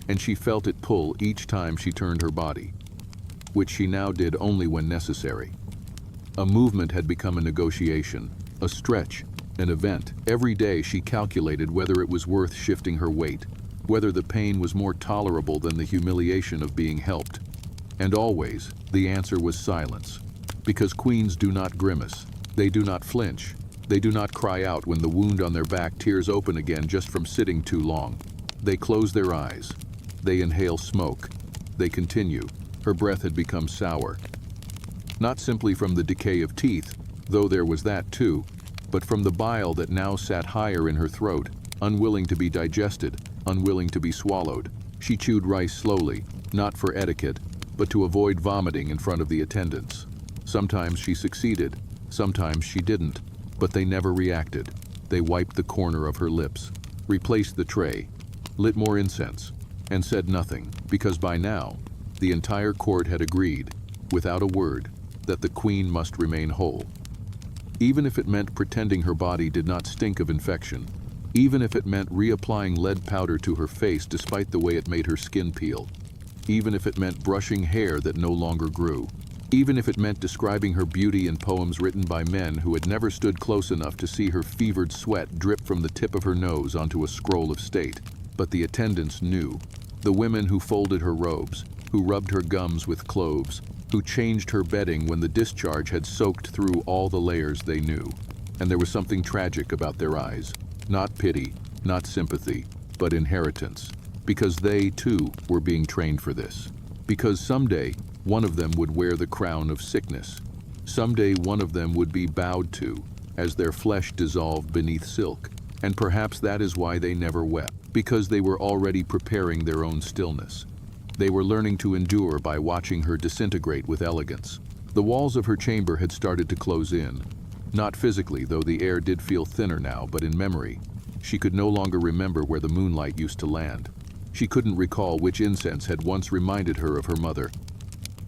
and she felt it pull each time she turned her body, which she now did only when necessary. A movement had become a negotiation, a stretch, an event. Every day she calculated whether it was worth shifting her weight, whether the pain was more tolerable than the humiliation of being helped. And always, the answer was silence. Because queens do not grimace, they do not flinch, they do not cry out when the wound on their back tears open again just from sitting too long. They close their eyes, they inhale smoke, they continue. Her breath had become sour. Not simply from the decay of teeth, though there was that too, but from the bile that now sat higher in her throat, unwilling to be digested, unwilling to be swallowed. She chewed rice slowly, not for etiquette, but to avoid vomiting in front of the attendants. Sometimes she succeeded, sometimes she didn't, but they never reacted. They wiped the corner of her lips, replaced the tray, lit more incense, and said nothing, because by now, the entire court had agreed, without a word, that the queen must remain whole. Even if it meant pretending her body did not stink of infection, even if it meant reapplying lead powder to her face despite the way it made her skin peel, even if it meant brushing hair that no longer grew, even if it meant describing her beauty in poems written by men who had never stood close enough to see her fevered sweat drip from the tip of her nose onto a scroll of state. But the attendants knew. The women who folded her robes, who rubbed her gums with cloves, who changed her bedding when the discharge had soaked through all the layers, they knew. And there was something tragic about their eyes. Not pity, not sympathy, but inheritance. Because they, too, were being trained for this. Because someday, one of them would wear the crown of sickness. Someday one of them would be bowed to, as their flesh dissolved beneath silk. And perhaps that is why they never wept, because they were already preparing their own stillness. They were learning to endure by watching her disintegrate with elegance. The walls of her chamber had started to close in. Not physically, though the air did feel thinner now, but in memory. She could no longer remember where the moonlight used to land. She couldn't recall which incense had once reminded her of her mother.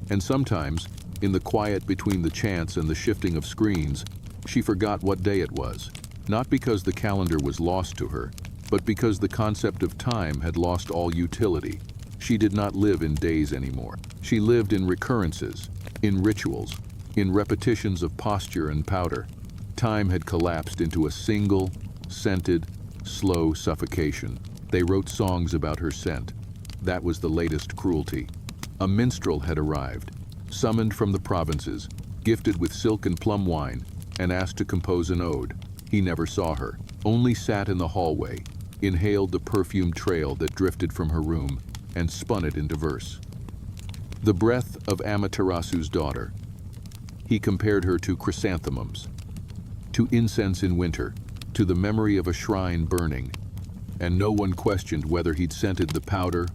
And sometimes, in the quiet between the chants and the shifting of screens, she forgot what day it was, not because the calendar was lost to her, but because the concept of time had lost all utility. She did not live in days anymore. She lived in recurrences, in rituals, in repetitions of posture and powder. Time had collapsed into a single, scented, slow suffocation. They wrote songs about her scent. That was the latest cruelty. A minstrel had arrived, summoned from the provinces, gifted with silk and plum wine, and asked to compose an ode. He never saw her, only sat in the hallway, inhaled the perfumed trail that drifted from her room, and spun it into verse. The breath of Amaterasu's daughter. He compared her to chrysanthemums, to incense in winter, to the memory of a shrine burning, and no one questioned whether he'd scented the powder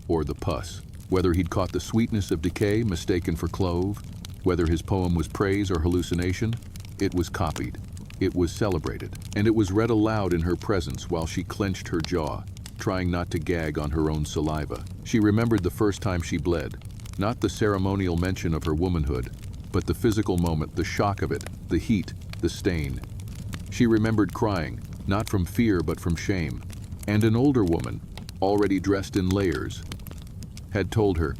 or the pus, whether he'd caught the sweetness of decay mistaken for clove, whether his poem was praise or hallucination. It was copied, it was celebrated, and it was read aloud in her presence while she clenched her jaw, trying not to gag on her own saliva. She remembered the first time she bled, not the ceremonial mention of her womanhood, but the physical moment, the shock of it, the heat, the stain. She remembered crying, not from fear but from shame, and an older woman, already dressed in layers, had told her,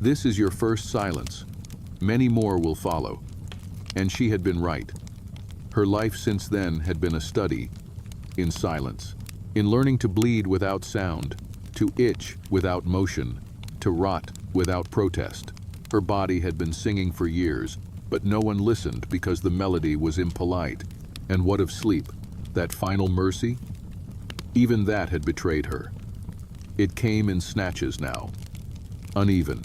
"This is your first silence. Many more will follow." And she had been right. Her life since then had been a study in silence, in learning to bleed without sound, to itch without motion, to rot without protest. Her body had been singing for years, but no one listened because the melody was impolite. And what of sleep? That final mercy? Even that had betrayed her. It came in snatches now, uneven,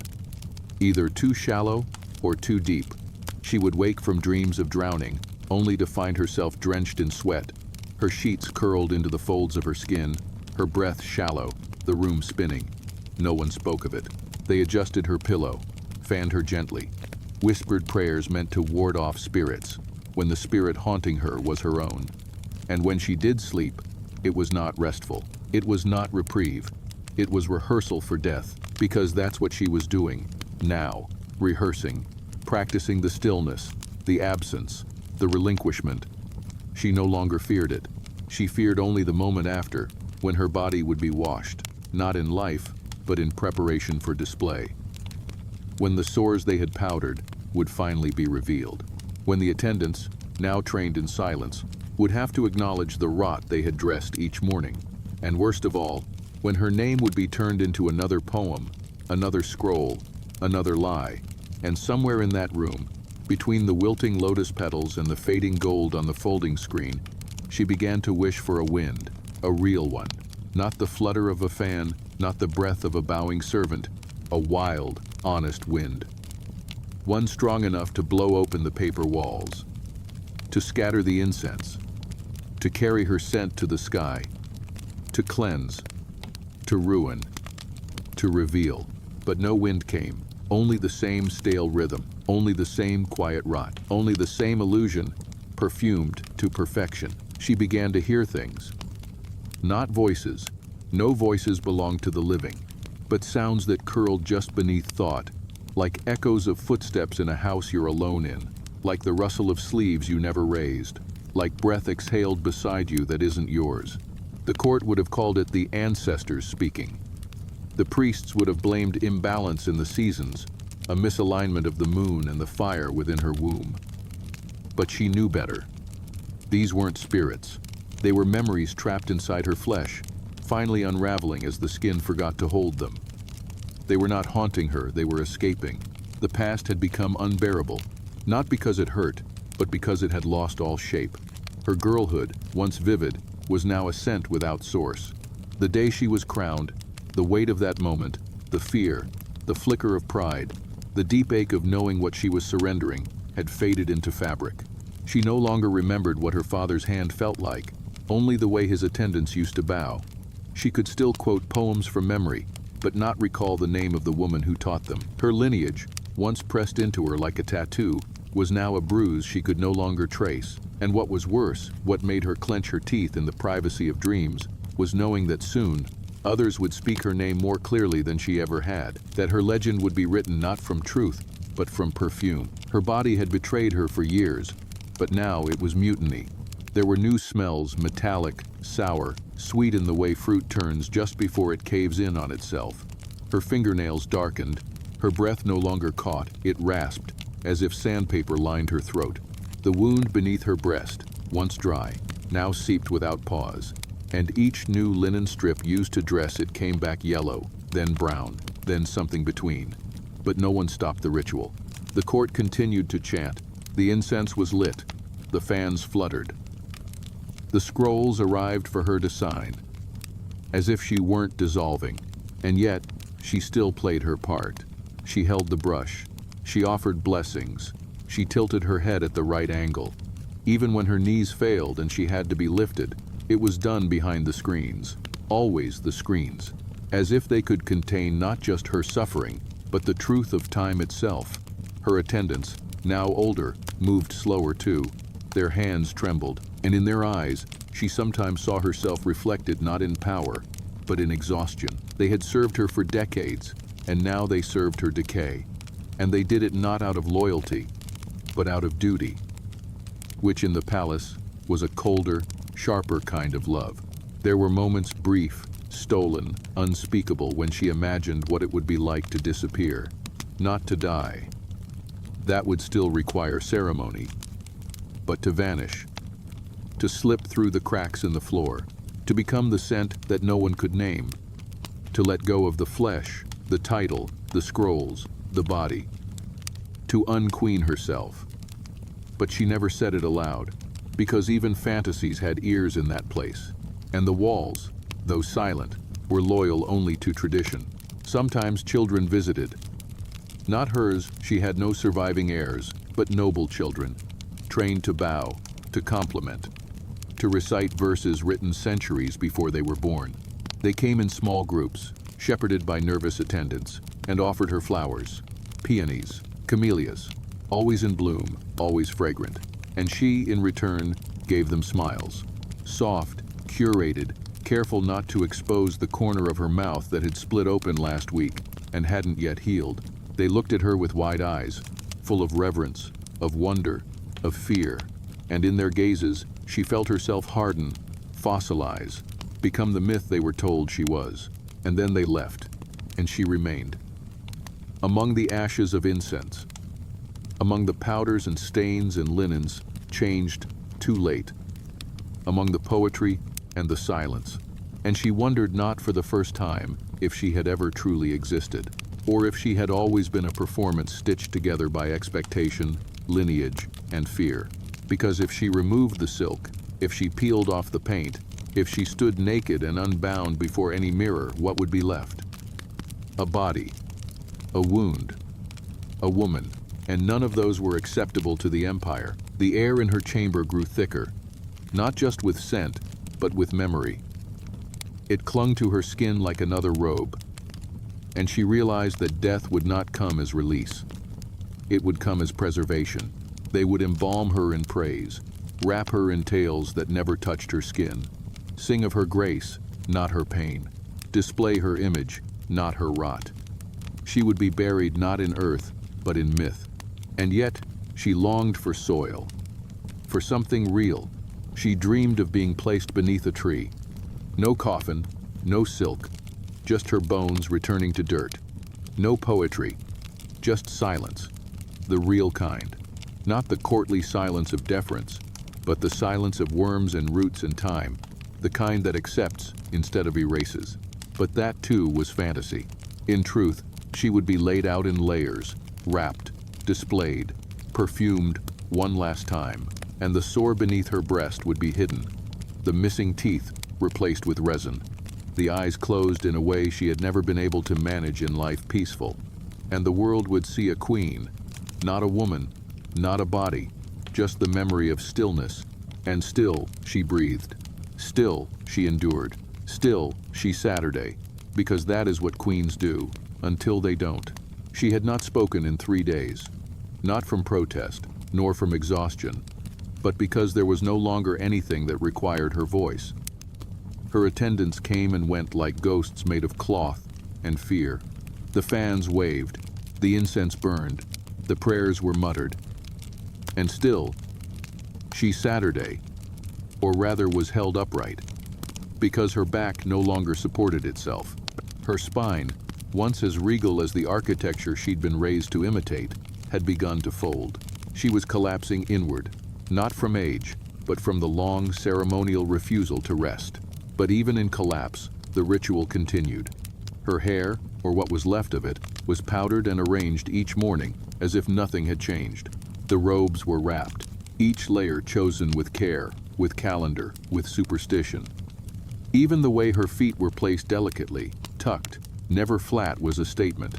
either too shallow or too deep. She would wake from dreams of drowning, only to find herself drenched in sweat, her sheets curled into the folds of her skin, her breath shallow, the room spinning. No one spoke of it. They adjusted her pillow, fanned her gently, whispered prayers meant to ward off spirits, when the spirit haunting her was her own. And when she did sleep, it was not restful. It was not reprieve. It was rehearsal for death, because that's what she was doing, now, rehearsing, practicing the stillness, the absence, the relinquishment. She no longer feared it. She feared only the moment after, when her body would be washed, not in life, but in preparation for display. When the sores they had powdered would finally be revealed. When the attendants, now trained in silence, would have to acknowledge the rot they had dressed each morning. And worst of all, when her name would be turned into another poem, another scroll, another lie. And somewhere in that room, between the wilting lotus petals and the fading gold on the folding screen, she began to wish for a wind, a real one. Not the flutter of a fan, not the breath of a bowing servant, a wild, honest wind. One strong enough to blow open the paper walls, to scatter the incense, to carry her scent to the sky, to cleanse, to ruin, to reveal. But no wind came, only the same stale rhythm, only the same quiet rot, only the same illusion, perfumed to perfection. She began to hear things. Not voices. No voices belonged to the living, but sounds that curled just beneath thought, like echoes of footsteps in a house you're alone in, like the rustle of sleeves you never raised, like breath exhaled beside you that isn't yours. The court would have called it the ancestors speaking. The priests would have blamed imbalance in the seasons, a misalignment of the moon and the fire within her womb. But she knew better. These weren't spirits. They were memories trapped inside her flesh, finally unraveling as the skin forgot to hold them. They were not haunting her, they were escaping. The past had become unbearable, not because it hurt, but because it had lost all shape. Her girlhood, once vivid, was now a scent without source. The day she was crowned, the weight of that moment, the fear, the flicker of pride, the deep ache of knowing what she was surrendering, had faded into fabric. She no longer remembered what her father's hand felt like, only the way his attendants used to bow. She could still quote poems from memory, but not recall the name of the woman who taught them. Her lineage, once pressed into her like a tattoo, was now a bruise she could no longer trace. And what was worse, what made her clench her teeth in the privacy of dreams, was knowing that soon, Others would speak her name more clearly than she ever had, that her legend would be written not from truth, but from perfume. Her body had betrayed her for years, but now it was mutiny. There were new smells, metallic, sour, sweet in the way fruit turns just before it caves in on itself. Her fingernails darkened. Her breath no longer caught, it rasped, as if sandpaper lined her throat. The wound beneath her breast, once dry, now seeped without pause, and each new linen strip used to dress it came back yellow, then brown, then something between. But no one stopped the ritual. The court continued to chant. The incense was lit. The fans fluttered. The scrolls arrived for her to sign, as if she weren't dissolving, and yet she still played her part. She held the brush. She offered blessings. She tilted her head at the right angle. Even when her knees failed and she had to be lifted, it was done behind the screens, always the screens, as if they could contain not just her suffering, but the truth of time itself. Her attendants, now older, moved slower too. Their hands trembled, and in their eyes, she sometimes saw herself reflected not in power, but in exhaustion. They had served her for decades, and now they served her decay. And they did it not out of loyalty, but out of duty, which in the palace was a colder, sharper kind of love. There were moments brief, stolen, unspeakable, when she imagined what it would be like to disappear, not to die. That would still require ceremony, but to vanish, to slip through the cracks in the floor, to become the scent that no one could name, to let go of the flesh, the title, the scrolls, the body, to unqueen herself. But she never said it aloud, because even fantasies had ears in that place, and the walls, though silent, were loyal only to tradition. Sometimes children visited. Not hers, she had no surviving heirs, but noble children, trained to bow, to compliment, to recite verses written centuries before they were born. They came in small groups, shepherded by nervous attendants, and offered her flowers, peonies, camellias, always in bloom, always fragrant. And she, in return, gave them smiles, soft, curated, careful not to expose the corner of her mouth that had split open last week and hadn't yet healed. They looked at her with wide eyes, full of reverence, of wonder, of fear, and in their gazes she felt herself harden, fossilize, become the myth they were told she was. And then they left, and she remained. Among the ashes of incense, among the powders and stains and linens, changed too late, among the poetry and the silence. And she wondered not for the first time if she had ever truly existed, or if she had always been a performance stitched together by expectation, lineage, and fear. Because if she removed the silk, if she peeled off the paint, if she stood naked and unbound before any mirror, what would be left? A body, a wound, a woman, and none of those were acceptable to the empire. The air in her chamber grew thicker, not just with scent, but with memory. It clung to her skin like another robe, and she realized that death would not come as release. It would come as preservation. They would embalm her in praise, wrap her in tales that never touched her skin, sing of her grace, not her pain, display her image, not her rot. She would be buried not in earth, but in myth. And yet, she longed for soil, for something real. She dreamed of being placed beneath a tree. No coffin, no silk, just her bones returning to dirt. No poetry, just silence, the real kind. Not the courtly silence of deference, but the silence of worms and roots and time, the kind that accepts instead of erases. But that too was fantasy. In truth, she would be laid out in layers, wrapped, displayed, perfumed one last time, and the sore beneath her breast would be hidden, the missing teeth replaced with resin, the eyes closed in a way she had never been able to manage in life peaceful, and the world would see a queen, not a woman, not a body, just the memory of stillness. And still she breathed. Still she endured. Still she Saturday, because that is what queens do, until they don't. She had not spoken in 3 days, not from protest, nor from exhaustion, but because there was no longer anything that required her voice. Her attendants came and went like ghosts made of cloth and fear. The fans waved, the incense burned, the prayers were muttered. And still, she Saturday, or rather was held upright, because her back no longer supported itself. Her spine, once as regal as the architecture she'd been raised to imitate, had begun to fold. She was collapsing inward, not from age, but from the long ceremonial refusal to rest. But even in collapse, the ritual continued. Her hair, or what was left of it, was powdered and arranged each morning as if nothing had changed. The robes were wrapped, each layer chosen with care, with calendar, with superstition. Even the way her feet were placed delicately, tucked, never flat, was a statement.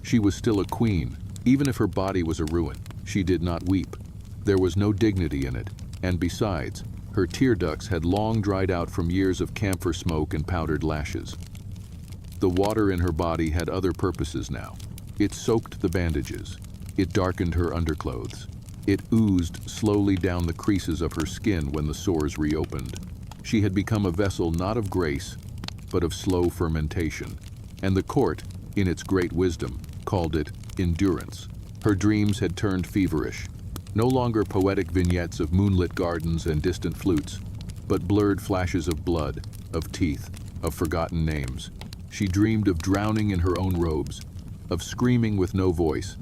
She was still a queen, even if her body was a ruin. She did not weep. There was no dignity in it, and besides, her tear ducts had long dried out from years of camphor smoke and powdered lashes. The water in her body had other purposes now. It soaked the bandages. It darkened her underclothes. It oozed slowly down the creases of her skin when the sores reopened. She had become a vessel not of grace, but of slow fermentation. And the court, in its great wisdom, called it endurance. Her dreams had turned feverish. No longer poetic vignettes of moonlit gardens and distant flutes, but blurred flashes of blood, of teeth, of forgotten names. She dreamed of drowning in her own robes, of screaming with no voice,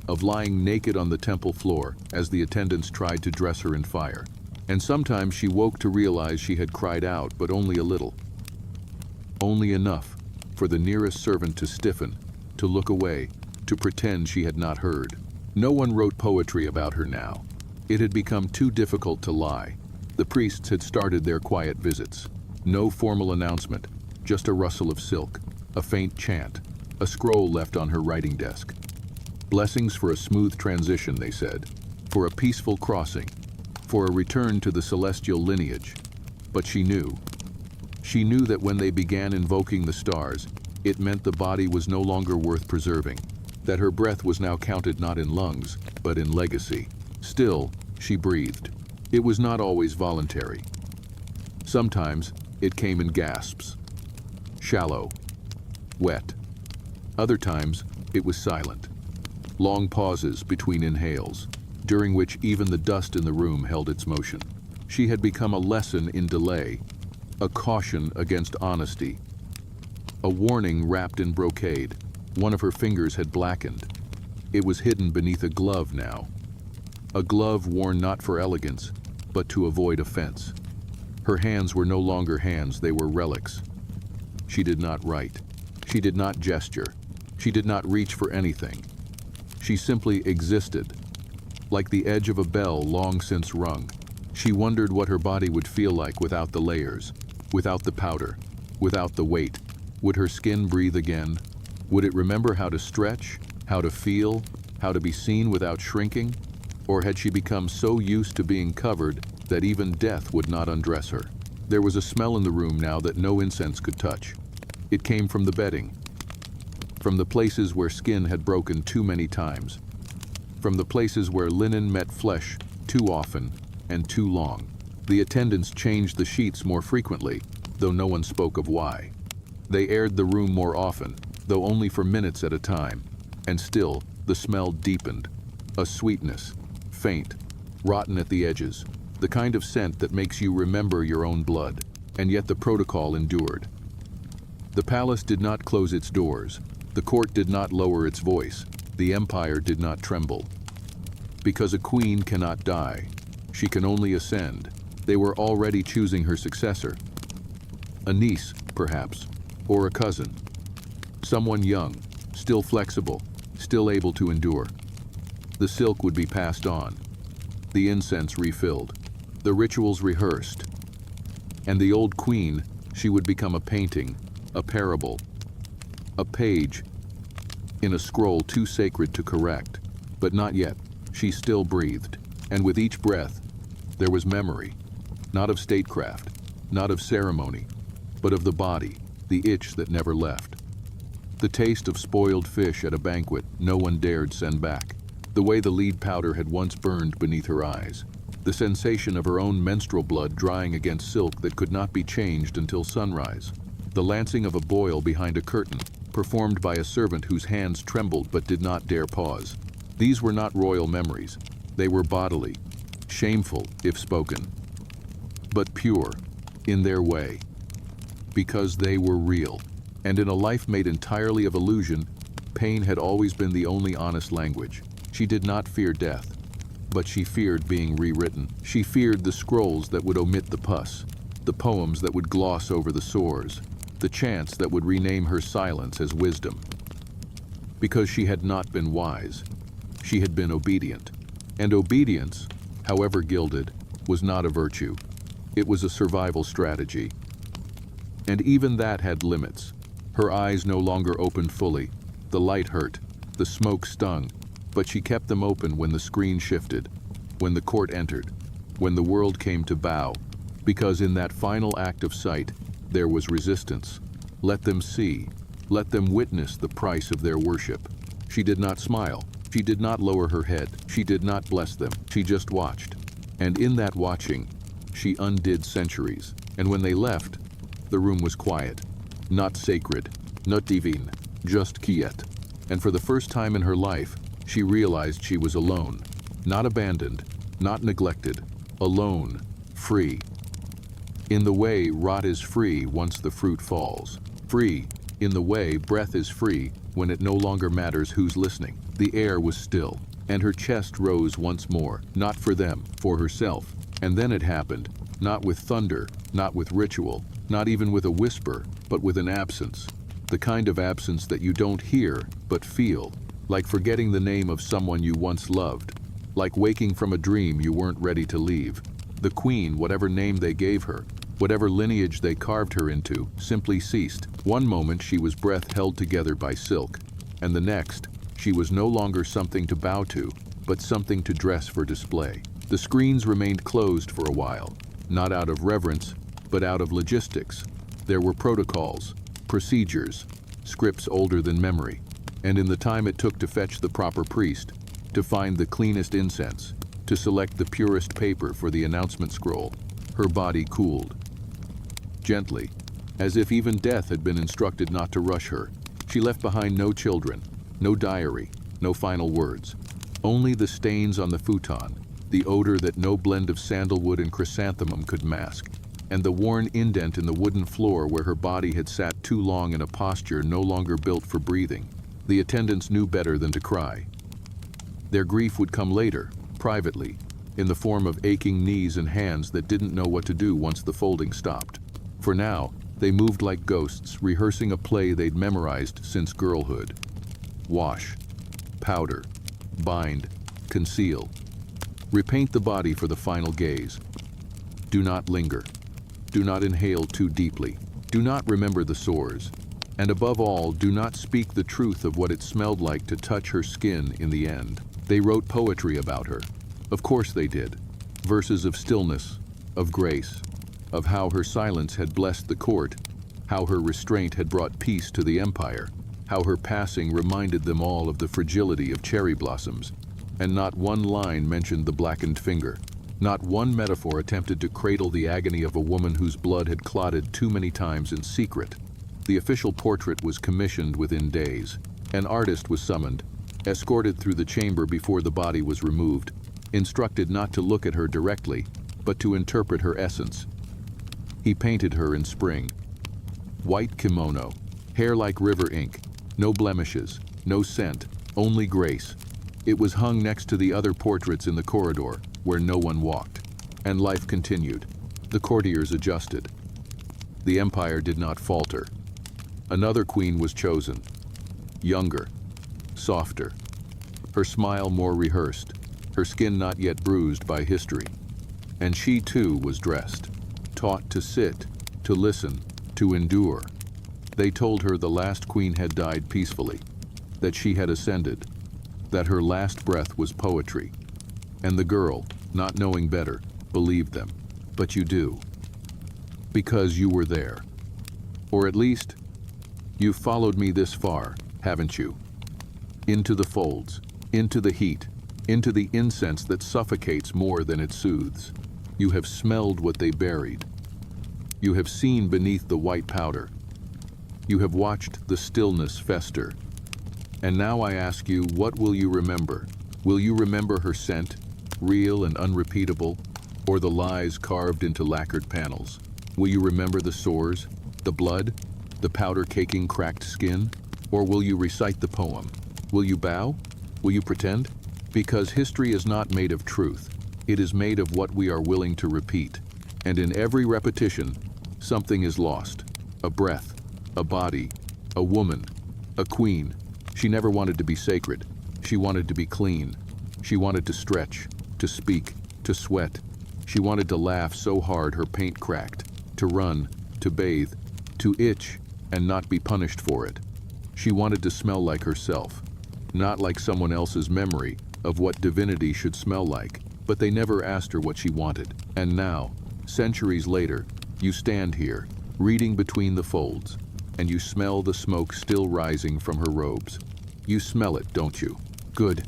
of lying naked on the temple floor as the attendants tried to dress her in fire. And sometimes she woke to realize she had cried out, but only a little. Only enough for the nearest servant to stiffen, to look away, to pretend she had not heard. No one wrote poetry about her now. It had become too difficult to lie. The priests had started their quiet visits. No formal announcement, just a rustle of silk, a faint chant, a scroll left on her writing desk. Blessings for a smooth transition, they said, for a peaceful crossing, for a return to the celestial lineage. But she knew. She knew that when they began invoking the stars, it meant the body was no longer worth preserving, that her breath was now counted not in lungs, but in legacy. Still, she breathed. It was not always voluntary. Sometimes, it came in gasps. Shallow. Wet. Other times, it was silent. Long pauses between inhales, during which even the dust in the room held its motion. She had become a lesson in delay, a caution against honesty, a warning wrapped in brocade. One of her fingers had blackened. It was hidden beneath a glove now. A glove worn not for elegance, but to avoid offense. Her hands were no longer hands, they were relics. She did not write. She did not gesture. She did not reach for anything. She simply existed, like the edge of a bell long since rung. She wondered what her body would feel like without the layers, without the powder, without the weight. Would her skin breathe again? Would it remember how to stretch, how to feel, how to be seen without shrinking? Or had she become so used to being covered that even death would not undress her? There was a smell in the room now that no incense could touch. It came from the bedding, from the places where skin had broken too many times, from the places where linen met flesh too often and too long. The attendants changed the sheets more frequently, though no one spoke of why. They aired the room more often, though only for minutes at a time, and still the smell deepened. A sweetness, faint, rotten at the edges, the kind of scent that makes you remember your own blood, and yet the protocol endured. The palace did not close its doors. The court did not lower its voice. The empire did not tremble. Because a queen cannot die. She can only ascend. They were already choosing her successor. A niece, perhaps, or a cousin. Someone young, still flexible, still able to endure. The silk would be passed on. The incense refilled. The rituals rehearsed. And the old queen, she would become a painting, a parable, a page in a scroll too sacred to correct. But not yet. She still breathed. And with each breath, there was memory, not of statecraft, not of ceremony, but of the body, the itch that never left. The taste of spoiled fish at a banquet no one dared send back. The way the lead powder had once burned beneath her eyes. the sensation of her own menstrual blood drying against silk that could not be changed until sunrise, the lancing of a boil behind a curtain, performed by a servant whose hands trembled but did not dare pause. These were not royal memories. They were bodily, shameful if spoken, but pure in their way, because they were real. And in a life made entirely of illusion, pain had always been the only honest language. She did not fear death, but she feared being rewritten. She feared the scrolls that would omit the pus, the poems that would gloss over the sores, the chants that would rename her silence as wisdom. Because she had not been wise, she had been obedient. And obedience, however gilded, was not a virtue. It was a survival strategy. And even that had limits. Her eyes no longer opened fully. The light hurt, the smoke stung, but she kept them open when the screen shifted, when the court entered, when the world came to bow, because in that final act of sight, there was resistance. Let them see, let them witness the price of their worship. She did not smile, she did not lower her head, she did not bless them, she just watched. And in that watching, she undid centuries. And when they left, the room was quiet, not sacred, not divine, just quiet. And for the first time in her life, she realized she was alone, not abandoned, not neglected, alone, free. In the way rot is free once the fruit falls. Free, in the way breath is free when it no longer matters who's listening. The air was still, and her chest rose once more, not for them, for herself. And then it happened, not with thunder, not with ritual, not even with a whisper, but with an absence. The kind of absence that you don't hear, but feel. Like forgetting the name of someone you once loved. Like waking from a dream you weren't ready to leave. The queen, whatever name they gave her, whatever lineage they carved her into, simply ceased. One moment she was breath held together by silk, and the next, she was no longer something to bow to, but something to dress for display. The screens remained closed for a while, not out of reverence, but out of logistics. There were protocols, procedures, scripts older than memory, and in the time it took to fetch the proper priest, to find the cleanest incense, to select the purest paper for the announcement scroll, her body cooled. Gently, as if even death had been instructed not to rush her, she left behind no children, no diary, no final words. Only the stains on the futon, the odor that no blend of sandalwood and chrysanthemum could mask, and the worn indent in the wooden floor where her body had sat too long in a posture no longer built for breathing. The attendants knew better than to cry. Their grief would come later, privately, in the form of aching knees and hands that didn't know what to do once the folding stopped. For now, they moved like ghosts, rehearsing a play they'd memorized since girlhood. Wash, powder, bind, conceal. Repaint the body for the final gaze. Do not linger. Do not inhale too deeply. Do not remember the sores. And above all, do not speak the truth of what it smelled like to touch her skin in the end. They wrote poetry about her. Of course they did. Verses of stillness, of grace, of how her silence had blessed the court, how her restraint had brought peace to the empire, how her passing reminded them all of the fragility of cherry blossoms. And not one line mentioned the blackened finger. Not one metaphor attempted to cradle the agony of a woman whose blood had clotted too many times in secret. The official portrait was commissioned within days. An artist was summoned, escorted through the chamber before the body was removed, instructed not to look at her directly, but to interpret her essence. He painted her in spring. White kimono, hair like river ink, no blemishes, no scent, only grace. It was hung next to the other portraits in the corridor, where no one walked. And life continued. The courtiers adjusted. The empire did not falter. Another queen was chosen. Younger, softer. Her smile more rehearsed, her skin not yet bruised by history. And she too was dressed, taught to sit, to listen, to endure. They told her the last queen had died peacefully, that she had ascended, that her last breath was poetry. And the girl, not knowing better, believed them. But you do. Because you were there. Or at least, you've followed me this far, haven't you? Into the folds, into the heat, into the incense that suffocates more than it soothes. You have smelled what they buried. You have seen beneath the white powder. You have watched the stillness fester. And now I ask you, what will you remember? Will you remember her scent, real and unrepeatable, or the lies carved into lacquered panels? Will you remember the sores, the blood, the powder-caking cracked skin? Or will you recite the poem? Will you bow? Will you pretend? Because history is not made of truth. It is made of what we are willing to repeat. And in every repetition, something is lost. A breath, a body, a woman, a queen. She never wanted to be sacred. She wanted to be clean. She wanted to stretch, to speak, to sweat. She wanted to laugh so hard her paint cracked, to run, to bathe, to itch, and not be punished for it. She wanted to smell like herself, not like someone else's memory of what divinity should smell like. But they never asked her what she wanted. And now, centuries later, you stand here, reading between the folds, and you smell the smoke still rising from her robes. You smell it, don't you? Good.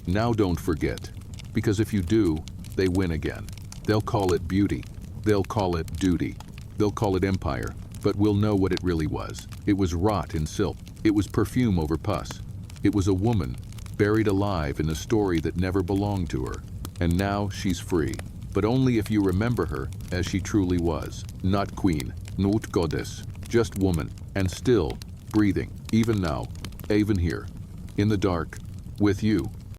Now don't forget, because if you do, they win again. They'll call it beauty. They'll call it duty. They'll call it empire, but we'll know what it really was. It was rot in silk. It was perfume over pus. It was a woman buried alive in a story that never belonged to her. And now she's free, but only if you remember her as she truly was. Not queen, not goddess, just woman, and still breathing, even now, even here, in the dark, with you.